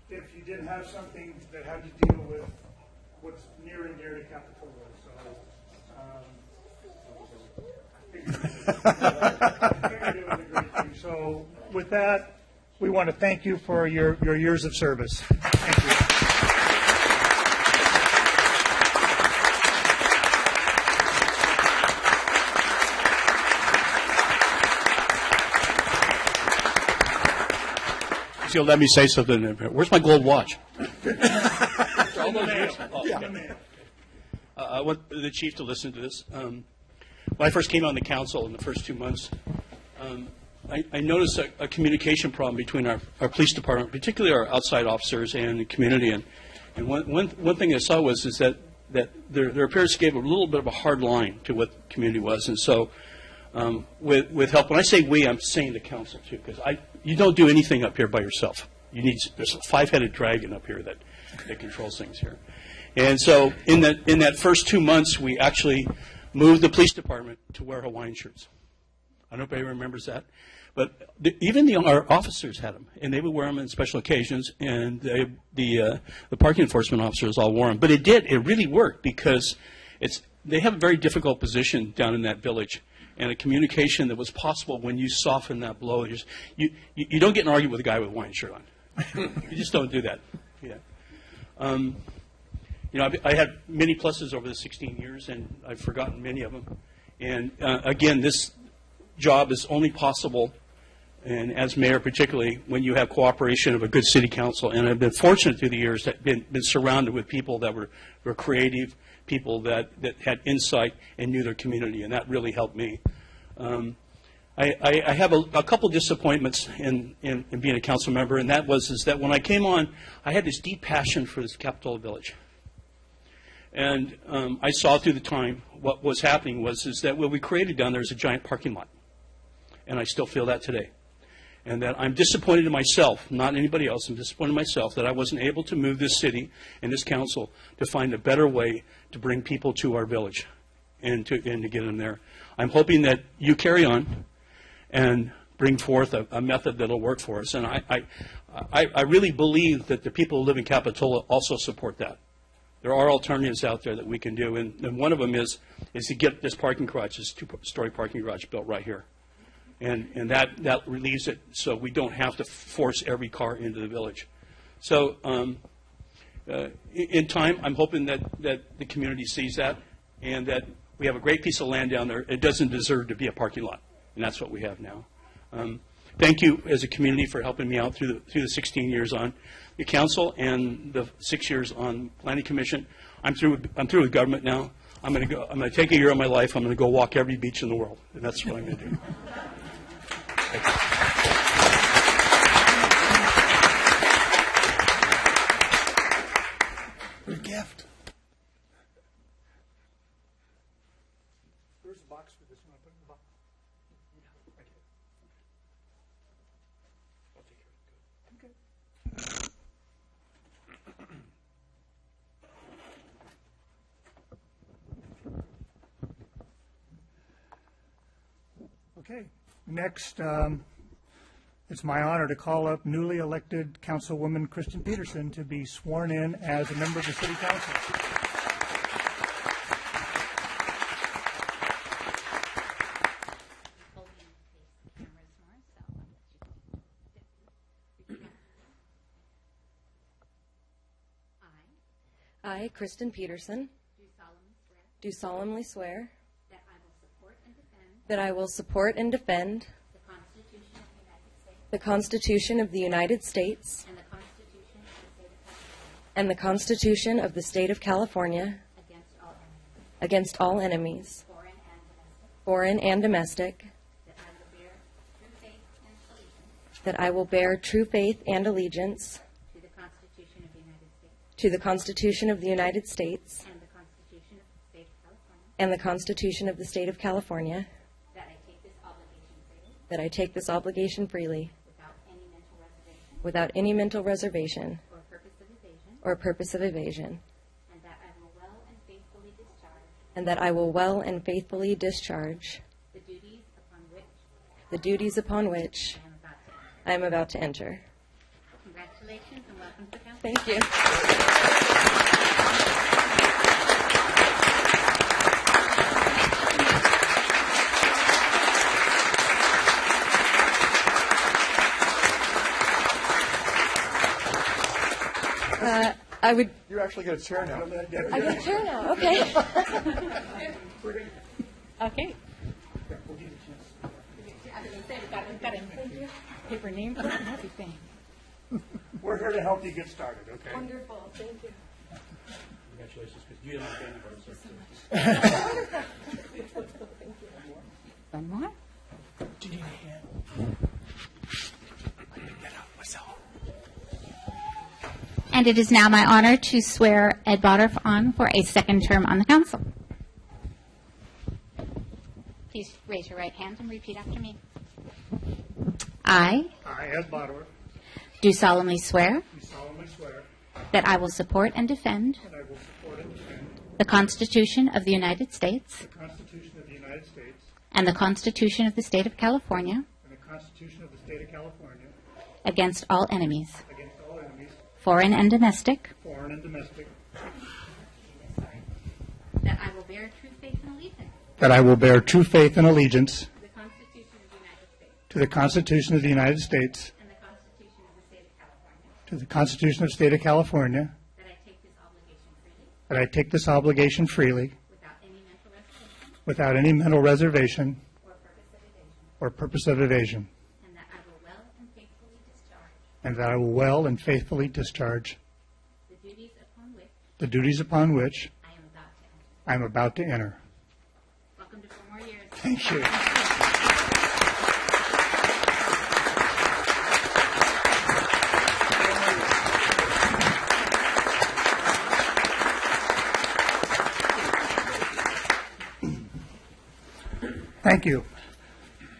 if you didn't have something that had to deal with what's near and dear to Capitola. So with that, we want to thank you for your years of service. Thank you. He's going to let me say something. Where's my gold watch? I want the chief to listen to this. When I first came on the council in the first 2 months, I noticed a communication problem between our police department, particularly our outside officers and the community. And one thing I saw was that their appearance gave a little bit of a hard line to what the community was. And so with help, when I say we, I'm saying the council too, because you don't do anything up here by yourself. There's a five-headed dragon up here that controls things here. And so in that first 2 months, we actually moved the police department to wear Hawaiian shirts. I don't know if anybody remembers that. But even our officers had them, and they would wear them on special occasions, and the parking enforcement officers all wore them. But it really worked, because they have a very difficult position down in that village, and a communication that was possible when you soften that blow. You don't get in an argument with a guy with a Hawaiian shirt on. You just don't do that. Yeah. You know, I had many pluses over the 16 years, and I've forgotten many of them. And again, this job is only possible, and as mayor particularly, when you have cooperation of a good city council. And I've been fortunate through the years that been surrounded with people that were creative, people that had insight and knew their community, and that really helped me. I have a couple disappointments in being a council member, and that was that when I came on, I had this deep passion for this Capitola Village. And I saw through the time what was happening was that what we created down there is a giant parking lot. And I still feel that today. And that I'm disappointed in myself, not anybody else. I'm disappointed in myself that I wasn't able to move this city and this council to find a better way to bring people to our village and to get them there. I'm hoping that you carry on and bring forth a method that will work for us. And I really believe that the people who live in Capitola also support that. There are alternatives out there that we can do, and one of them is to get this parking garage, this two-story parking garage built right here. And that relieves it so we don't have to force every car into the village. So in time, I'm hoping that the community sees that and that we have a great piece of land down there. It doesn't deserve to be a parking lot, and that's what we have now. Thank you as a community for helping me out through the 16 years on the council and the 6 years on planning commission. I'm through with government now. I'm going to take a year of my life. I'm going to go walk every beach in the world, and that's what I'm going to do. Good gift. Where's the box for this one? I'll put it in the box. I'll take care of it. Okay. Next, it's my honor to call up newly elected Councilwoman Kristen Peterson to be sworn in as a member of the City Council. I, Kristen Peterson, do solemnly swear that I will support and defend the Constitution of the United States and the Constitution of the State of California against all enemies, foreign and domestic, that I will bear true faith and allegiance to the Constitution of the United States and the Constitution of the State of California, that I take this obligation freely without any mental reservation or purpose of evasion, and that I will well and faithfully discharge the duties upon which I am about to enter. Congratulations and welcome to the council. Thank you. You actually get a chair now. I get a chair now. Okay. Okay. Paper name for it and everything. We're here to help you get started, okay? Wonderful. Thank you. Congratulations, because you don't have One more? Do you need a hand? I can get out myself. And it is now my honor to swear Ed Bodorf on for a second term on the council. Please raise your right hand and repeat after me. I Ed Bodorf, do solemnly swear do solemnly swear that I will support and defend that I will support and defend the Constitution of the United States the Constitution of the United States and the Constitution of the State of California and the Constitution of the State of California against all enemies, against all enemies, foreign and domestic, foreign and domestic, that I will bear true faith and allegiance that I will bear true faith and allegiance to the Constitution of the United States to the Constitution of the United States, and the Constitution of the State of California, to the Constitution of the State of California, that I take this obligation freely that I take this obligation freely without any mental reservation without any mental reservation or purpose of evasion, and that I will well and faithfully discharge and that I will well and faithfully discharge the duties upon which I am about to enter. Welcome to 4 more years. Thank you. Thank you.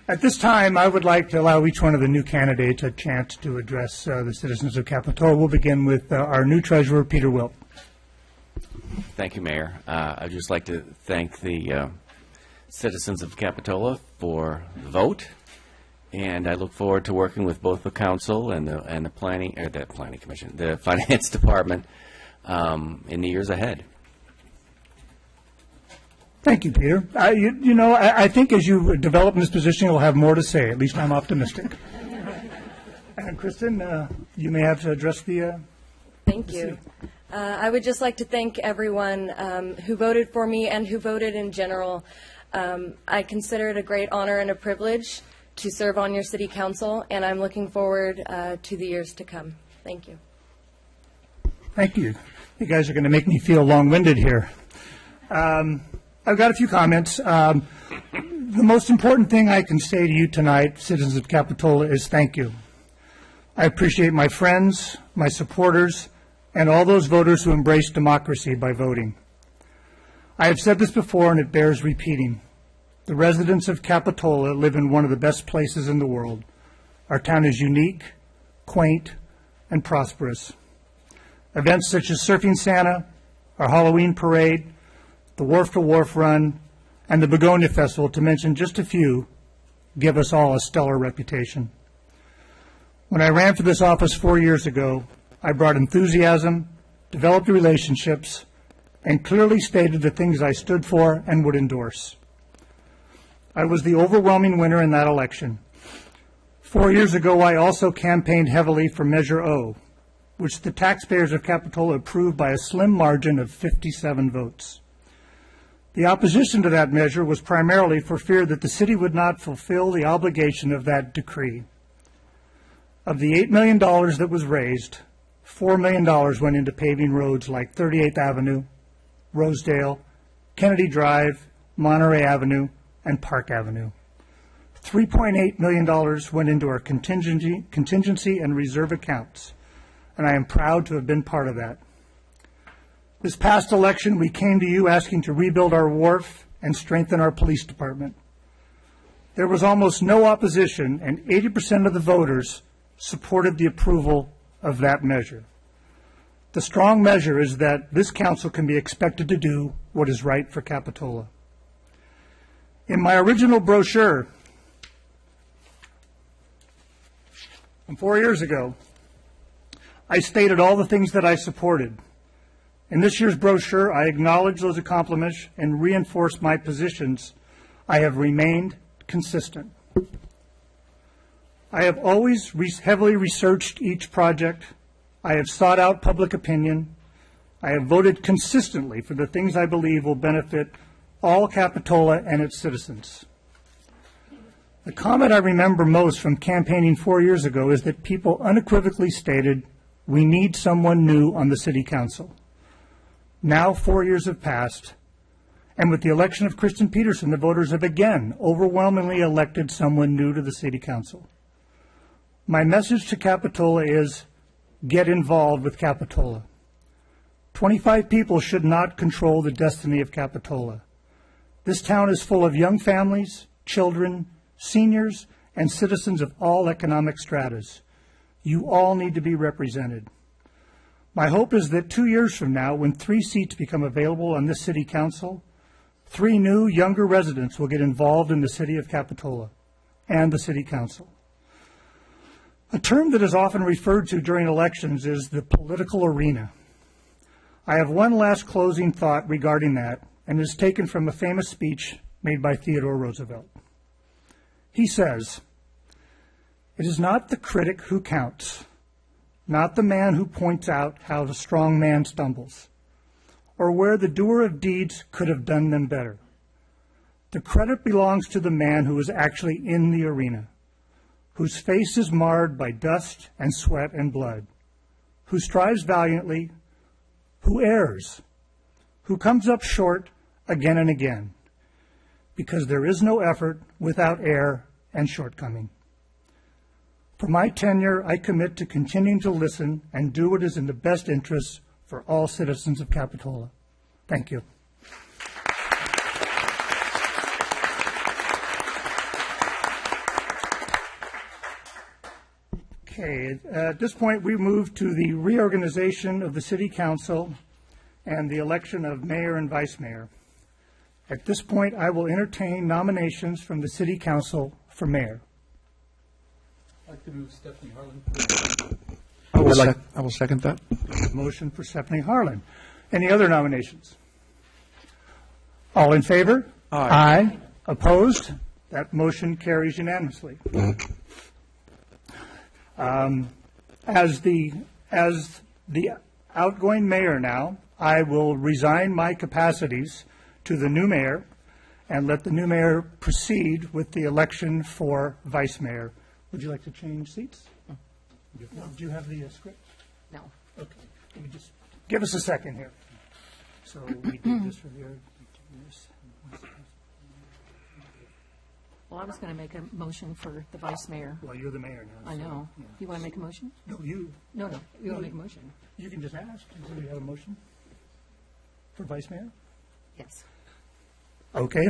At this time, I would like to allow each one of the new candidates a chance to address the citizens of Capitola. We'll begin with our new treasurer, Peter Wilt. Thank you, Mayor. I'd just like to thank the citizens of Capitola for the vote, and I look forward to working with both the council and the planning commission, the finance department, in the years ahead. Thank you, Peter. I think as you develop in this position, you'll have more to say. At least I'm optimistic. And Kristen, you may have to address the. Thank you. I would just like to thank everyone who voted for me and who voted in general. I consider it a great honor and a privilege to serve on your city council, and I'm looking forward to the years to come. Thank you. Thank you. You guys are going to make me feel long-winded here. I've got a few comments. The most important thing I can say to you tonight, citizens of Capitola, is thank you. I appreciate my friends, my supporters, and all those voters who embrace democracy by voting. I have said this before, and it bears repeating. The residents of Capitola live in one of the best places in the world. Our town is unique, quaint, and prosperous. Events such as Surfing Santa, our Halloween parade, the Wharf to Wharf Run, and the Begonia Festival, to mention just a few, give us all a stellar reputation. When I ran for this office 4 years ago, I brought enthusiasm, developed relationships, and clearly stated the things I stood for and would endorse. I was the overwhelming winner in that election. 4 years ago, I also campaigned heavily for Measure O, which the taxpayers of Capitola approved by a slim margin of 57 votes. The opposition to that measure was primarily for fear that the city would not fulfill the obligation of that decree. Of the $8 million that was raised, $4 million went into paving roads like 38th Avenue, Rosedale, Kennedy Drive, Monterey Avenue, and Park Avenue. $3.8 million went into our contingency and reserve accounts, and I am proud to have been part of that. This past election, we came to you asking to rebuild our wharf and strengthen our police department. There was almost no opposition, and 80% of the voters supported the approval of that measure. The strong measure is that this council can be expected to do what is right for Capitola. In my original brochure from 4 years ago, I stated all the things that I supported. In this year's brochure, I acknowledge those accomplishments and reinforce my positions. I have remained consistent. I have always heavily researched each project. I have sought out public opinion. I have voted consistently for the things I believe will benefit all Capitola and its citizens. The comment I remember most from campaigning 4 years ago is that people unequivocally stated, "We need someone new on the city council." Now 4 years have passed, and with the election of Kristen Peterson, the voters have again overwhelmingly elected someone new to the city council. My message to Capitola is, get involved with Capitola. 25 people should not control the destiny of Capitola. This town is full of young families, children, seniors, and citizens of all economic stratas. You all need to be represented. My hope is that 2 years from now, when 3 seats become available on this city council, 3 new, younger residents will get involved in the city of Capitola and the city council. A term that is often referred to during elections is the political arena. I have one last closing thought regarding that, and it is taken from a famous speech made by Theodore Roosevelt. He says, "It is not the critic who counts, not the man who points out how the strong man stumbles. or where the doer of deeds could have done them better. The credit belongs to the man who is actually in the arena, whose face is marred by dust and sweat and blood, who strives valiantly, who errs, who comes up short again and again, because there is no effort without error and shortcoming. For my tenure, I commit to continuing to listen and do what is in the best interests for all citizens of Capitola. Thank you. Okay, at this point, we move to the reorganization of the City Council and the election of mayor and vice mayor. At this point, I will entertain nominations from the City Council for mayor. I'd like to move Stephanie Harlan. I will second that. Motion for Stephanie Harlan. Any other nominations? All in favor? Aye. Opposed? That motion carries unanimously. As the outgoing mayor now, I will resign my capacities to the new mayor and let the new mayor proceed with the election for vice mayor. Would you like to change seats? Do you have the script? No. Okay. Let me just give us a second here. So we did this review. Well, I was going to make a motion for the vice mayor. Well, you're the mayor now. I know. Yeah. You want to make a motion? No, you. No, you want to make a motion? You can just ask. Do you have a motion for vice mayor? Yes. Okay.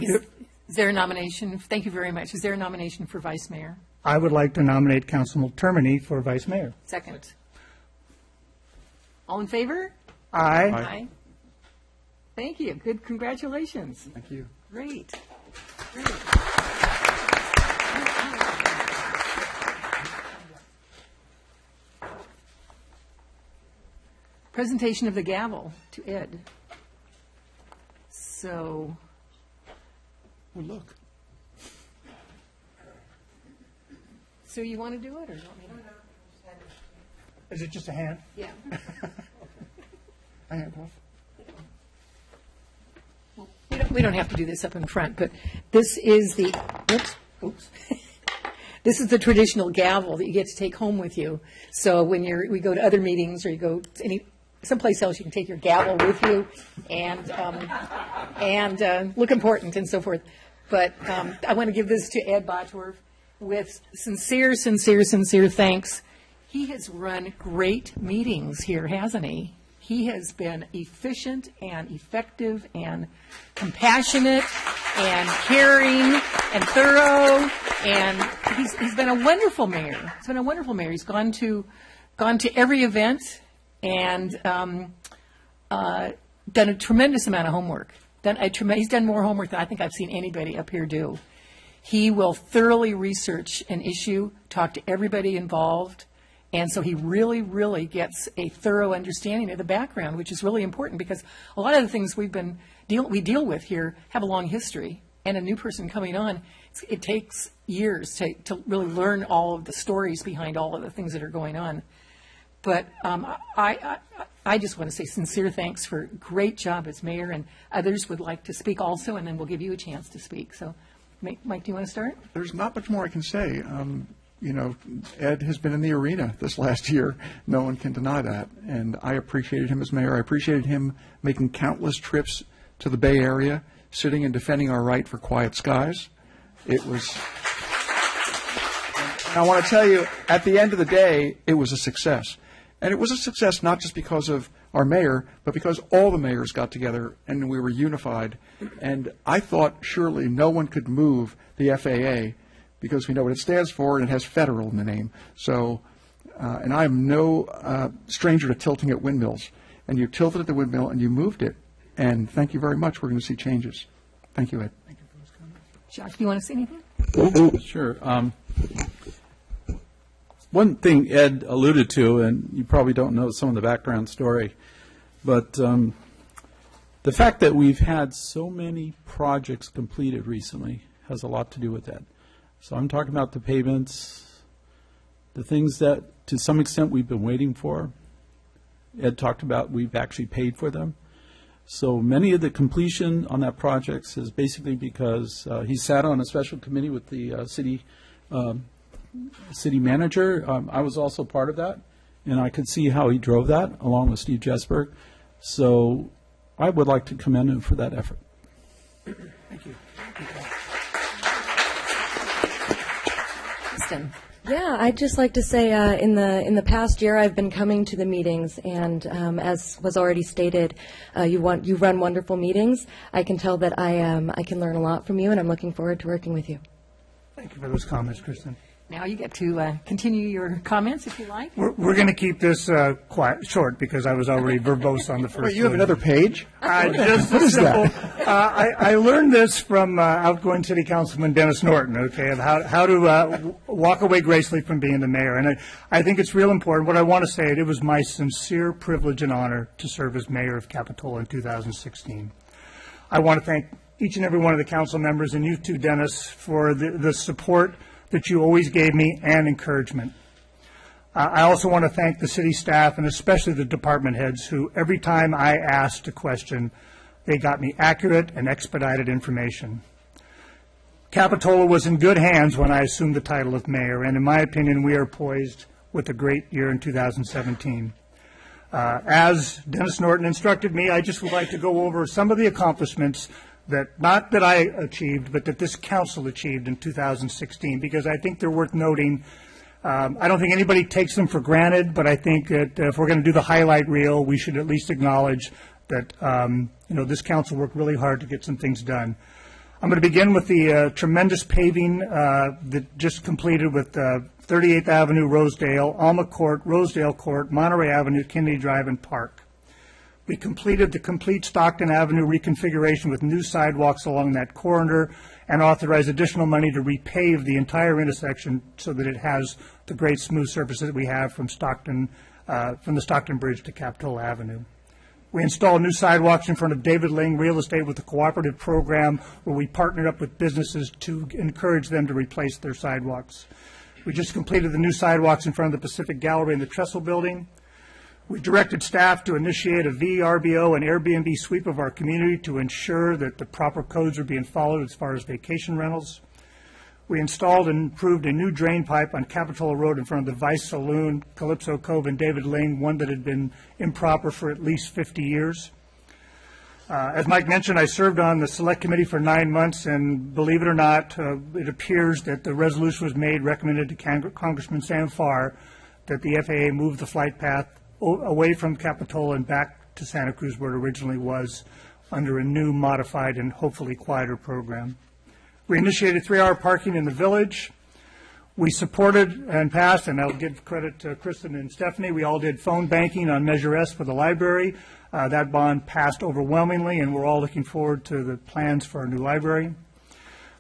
Is there a nomination? Thank you very much. Is there a nomination for vice mayor? I would like to nominate Councilman Termini for vice mayor. Second. All in favor? Aye. Aye. Thank you. Good. Congratulations. Thank you. Great. Presentation of the gavel to Ed. So. Oh, look. So you want to do it, or you want me to? Is it just a hand? Yeah. I hand off. We don't have to do this up in front, but this is the, oops. This is the traditional gavel that you get to take home with you. So when we go to other meetings or you go to someplace else, you can take your gavel with you and look important and so forth. But I want to give this to Ed Bottorff with sincere thanks. He has run great meetings here, hasn't he? He has been efficient and effective and compassionate and caring and thorough, and he's been a wonderful mayor. He's been a wonderful mayor. He's gone to every event and done a tremendous amount of homework. He's done more homework than I think I've seen anybody up here do. He will thoroughly research an issue, talk to everybody involved, and so he really, really gets a thorough understanding of the background, which is really important because a lot of the things we deal with here have a long history, and a new person coming on, it takes years to really learn all of the stories behind all of the things that are going on. But I just want to say sincere thanks for a great job as mayor, and others would like to speak also, and then we'll give you a chance to speak. So, Mike, do you want to start? There's not much more I can say. Ed has been in the arena this last year. No one can deny that. And I appreciated him as mayor. I appreciated him making countless trips to the Bay Area, sitting and defending our right for quiet skies. It was, and I want to tell you, at the end of the day, it was a success. And it was a success not just because of our mayor, but because all the mayors got together and we were unified. And I thought surely no one could move the FAA because we know what it stands for and it has federal in the name. So, and I am no stranger to tilting at windmills. And you tilted at the windmill and you moved it. And thank you very much. We're going to see changes. Thank you, Ed. Thank you for those comments. Josh, do you want to say anything? Sure. One thing Ed alluded to, and you probably don't know some of the background story, but the fact that we've had so many projects completed recently has a lot to do with that. So I'm talking about the pavements, the things that to some extent we've been waiting for. Ed talked about we've actually paid for them. So many of the completion on that project is basically because he sat on a special committee with the city manager. I was also part of that, and I could see how he drove that along with Steve Jesberg. So I would like to commend him for that effort. Thank you. Kristen. Yeah, I'd just like to say in the past year I've been coming to the meetings, and as was already stated, you run wonderful meetings. I can tell that I can learn a lot from you, and I'm looking forward to working with you. Thank you for those comments, Kristen. Now you get to continue your comments if you like. We're going to keep this short because I was already verbose on the first. Wait, you have one. another page? Just What is simple. that? I learned this from outgoing City Councilman Dennis Norton. Okay, of how to walk away gracefully from being the mayor, and I think it's real important. What I want to say, it was my sincere privilege and honor to serve as mayor of Capitola in 2016. I want to thank each and every one of the council members, and you too, Dennis, for the support that you always gave me and encouragement. I also want to thank the city staff and especially the department heads who, every time I asked a question, they got me accurate and expedited information. Capitola was in good hands when I assumed the title of mayor, and in my opinion, we are poised with a great year in 2017. As Dennis Norton instructed me, I just would like to go over some of the accomplishments that, not that I achieved, but that this council achieved in 2016, because I think they're worth noting. I don't think anybody takes them for granted, but I think that if we're going to do the highlight reel, we should at least acknowledge that this council worked really hard to get some things done. I'm going to begin with the tremendous paving that just completed with 38th Avenue, Rosedale, Alma Court, Rosedale Court, Monterey Avenue, Kennedy Drive, and Park. We completed the complete Stockton Avenue reconfiguration with new sidewalks along that corridor and authorized additional money to repave the entire intersection so that it has the great smooth surface that we have from the Stockton Bridge to Capitola Avenue. We installed new sidewalks in front of David Ling Real Estate with a cooperative program where we partnered up with businesses to encourage them to replace their sidewalks. We just completed the new sidewalks in front of the Pacific Gallery and the Trestle Building. We directed staff to initiate a VRBO and Airbnb sweep of our community to ensure that the proper codes are being followed as far as vacation rentals. We installed and improved a new drain pipe on Capitola Road in front of the Vice Saloon, Calypso Cove, and David Ling, one that had been improper for at least 50 years. As Mike mentioned, I served on the Select Committee for 9 months, and believe it or not, it appears that the resolution was made, recommended to Congressman Sam Farr, that the FAA move the flight path away from Capitola and back to Santa Cruz where it originally was under a new, modified, and hopefully quieter program. We initiated 3-hour parking in the village. We supported and passed, and I'll give credit to Kristen and Stephanie, we all did phone banking on Measure S for the library. That bond passed overwhelmingly, and we're all looking forward to the plans for our new library.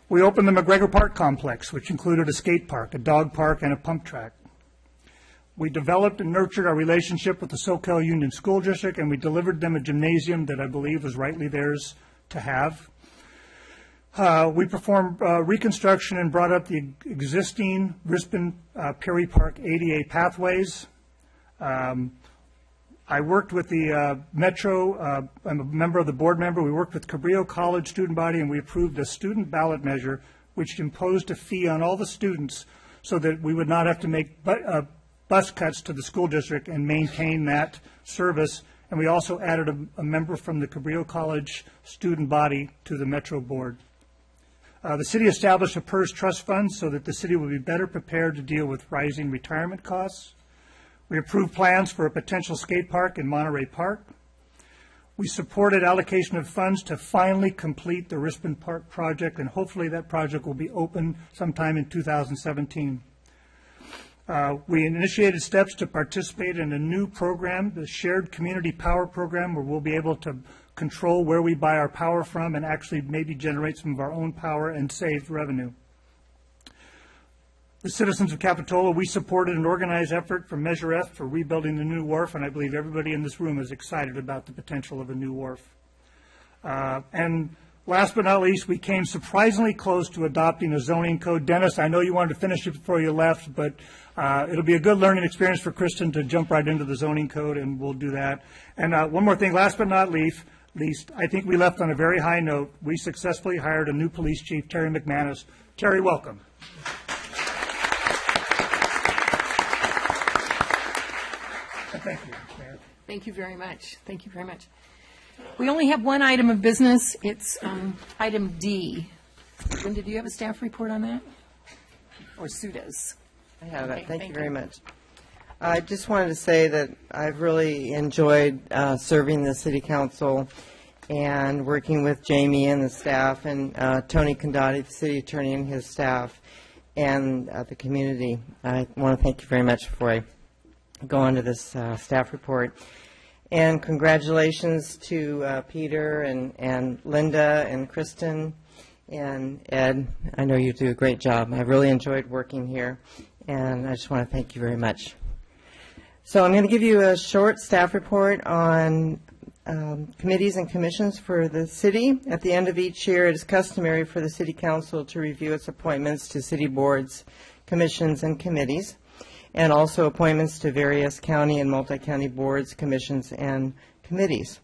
We opened the McGregor Park complex, which included a skate park, a dog park, and a pump track. We developed and nurtured our relationship with the Soquel Union School District, and we delivered them a gymnasium that I believe was rightly theirs to have. We performed reconstruction and brought up the existing Rispin Perry Park ADA pathways. I worked with the Metro, I'm a member of the board member. We worked with Cabrillo College student body, and we approved a student ballot measure which imposed a fee on all the students so that we would not have to make bus cuts to the school district and maintain that service. And we also added a member from the Cabrillo College student body to the Metro board. The city established a PERS trust fund so that the city will be better prepared to deal with rising retirement costs. We approved plans for a potential skate park in Monterey Park. We supported allocation of funds to finally complete the Rispin Park project, and hopefully that project will be open sometime in 2017. We initiated steps to participate in a new program, the Shared Community Power Program, where we'll be able to control where we buy our power from and actually maybe generate some of our own power and save revenue. The citizens of Capitola, we supported an organized effort from Measure F for rebuilding the new wharf, and I believe everybody in this room is excited about the potential of a new wharf. And last but not least, we came surprisingly close to adopting a zoning code. Dennis, I know you wanted to finish it before you left, but it'll be a good learning experience for Kristen to jump right into the zoning code, and we'll do that. And one more thing, last but not least, least, I think we left on a very high note. We successfully hired a new police chief, Terry McManus. Terry, welcome. Thank you, Mayor. Thank you very much. Thank you very much. We only have one item of business. It's item D. Linda, do you have a staff report on that? Or Sue does? I have Okay, it. Thank you thank very you. much. I just wanted to say that I've really enjoyed serving the city council and working with Jamie and the staff and Tony Condotti, the city attorney, and his staff, and the community. I want to thank you very much before I go on to this staff report. And congratulations to Peter and Linda and Kristen and Ed. I know you do a great job. I really enjoyed working here, and I just want to thank you very much. So I'm going to give you a short staff report on committees and commissions for the city. At the end of each year, it is customary for the city council to review its appointments to city boards, commissions, and committees, and also appointments to various county and multi-county boards, commissions, and committees.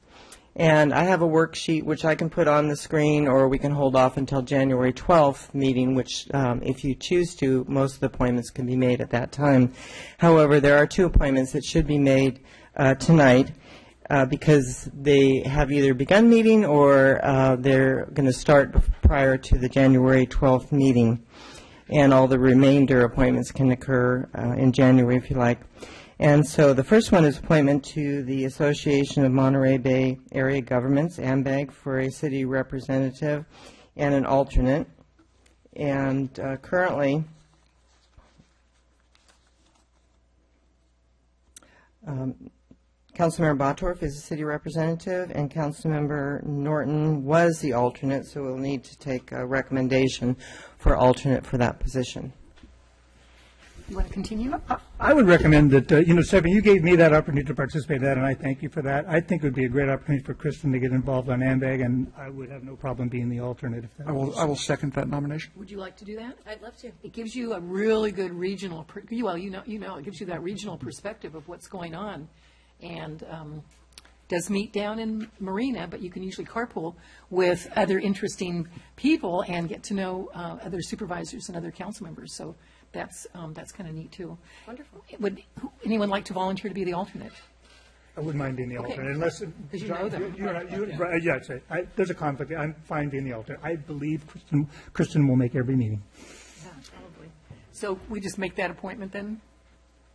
And I have a worksheet which I can put on the screen, or we can hold off until January 12th meeting, which, if you choose to, most of the appointments can be made at that time. However, there are 2 appointments that should be made tonight because they have either begun meeting or they're going to start prior to the January 12th meeting. And all the remainder appointments can occur in January if you like. And so the first one is appointment to the Association of Monterey Bay Area Governments, AMBAG, for a city representative and an alternate. And currently, Councilmember Bottorff is the city representative, and Councilmember Norton was the alternate, so we'll need to take a recommendation for alternate for that position. You want to continue? I would recommend that, Stephanie, you gave me that opportunity to participate in that, and I thank you for that. I think it would be a great opportunity for Kristen to get involved on AMBAG, and I would have no problem being the alternate. If that I will second that nomination. Would you like to do that? I'd love to. It gives you a really good regional, it gives you that regional perspective of what's going on. And does meet down in Marina, but you can usually carpool with other interesting people and get to know other supervisors and other council members. So that's kind of neat too. Wonderful. Would anyone like to volunteer to be the alternate? I wouldn't mind being the Okay. alternate, unless, Because you know them. Yeah, I'd say, there's a conflict. I'm fine being the alternate. I believe Kristen will make every meeting. Yeah, probably. So we just make that appointment then?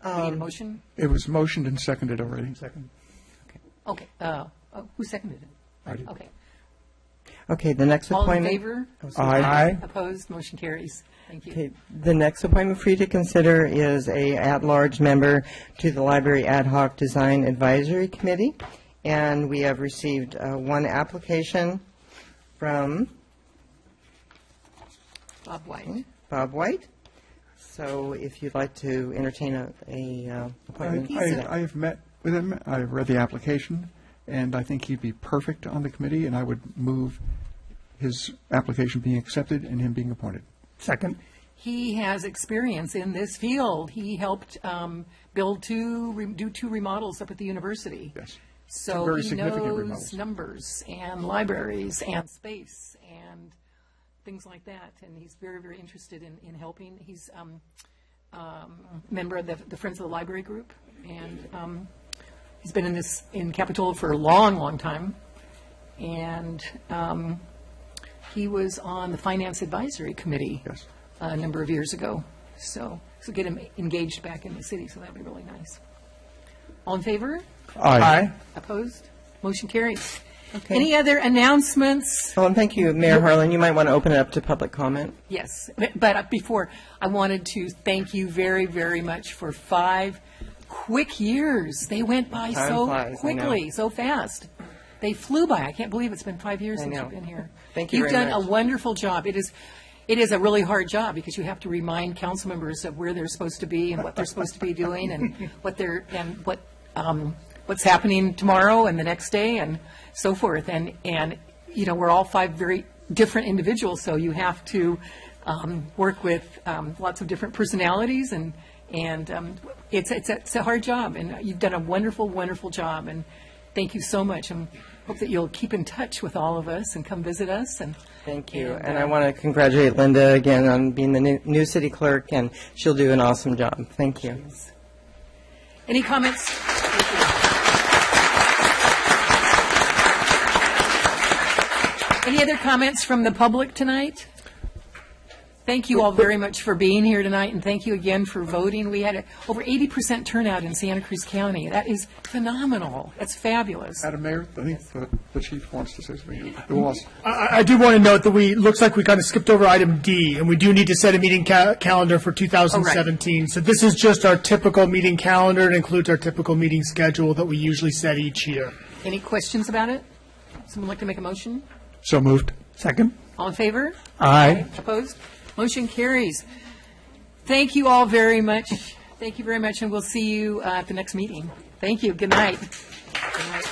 We need a motion? It was motioned and seconded already. Second. Okay. Who seconded it? I did. Okay. Okay, the next All in appointment. favor? Aye. Opposed? Motion carries. Thank you. Okay, the next appointment for you to consider is a at-large member to the Library Ad Hoc Design Advisory Committee. And we have received one application from Bob White. Bob White. So if you'd like to entertain a appointment. I have met with him, I've read the application, and I think he'd be perfect on the committee, and I would move his application being accepted and him being appointed. Second. He has experience in this field. He helped do 2 remodels up at the university. Yes. So Very he significant knows remodels. numbers and libraries and space and things like that. And he's very, very interested in helping. He's member of the Friends of the Library group, and he's been in Capitola for a long, long time. And he was on the Finance Advisory Committee a number of years ago. So get him engaged back in the city, so that'd be really nice. All in favor? Aye. Opposed? Motion carries. Okay. Any other announcements? Oh, and thank you, Mayor Harlan. You might want to open it up to public comment. Yes, but before, I wanted to thank you very, very much for 5 quick years. They went by Time so flies, I know. quickly, so fast. They flew by. I can't believe it's been 5 years I since know. you've been here. Thank you You've very done a much. wonderful job. It is a really hard job because you have to remind council members of where they're supposed to be and what they're supposed to be doing and what's happening tomorrow and the next day and so forth. And we're all 5 very different individuals, so you have to work with lots of different personalities and it's a hard job, and you've done a wonderful, wonderful job, and thank you so much. I'm hope that you'll keep in touch with all of us and come visit us. And Thank you. And I want to congratulate Linda again on being the new city clerk, and she'll do an awesome job. Thank you. Any comments? Any other comments from the public tonight? Thank you all very much for being here tonight, and thank you again for voting. We had over 80% turnout in Santa Cruz County. That is phenomenal. That's fabulous. Madam Mayor, I think the chief wants to say something. The boss. I do want to note that looks like we kind of skipped over item D, and we do need to set a meeting calendar for 2017. So this is just our typical meeting calendar. It includes our typical meeting schedule that we usually set each year. Any questions about it? Someone like to make a motion? So moved. Second. All in favor? Aye. Opposed? Motion carries. Thank you all very much. Thank you very much, and we'll see you at the next meeting. Thank you. Good night. Good night.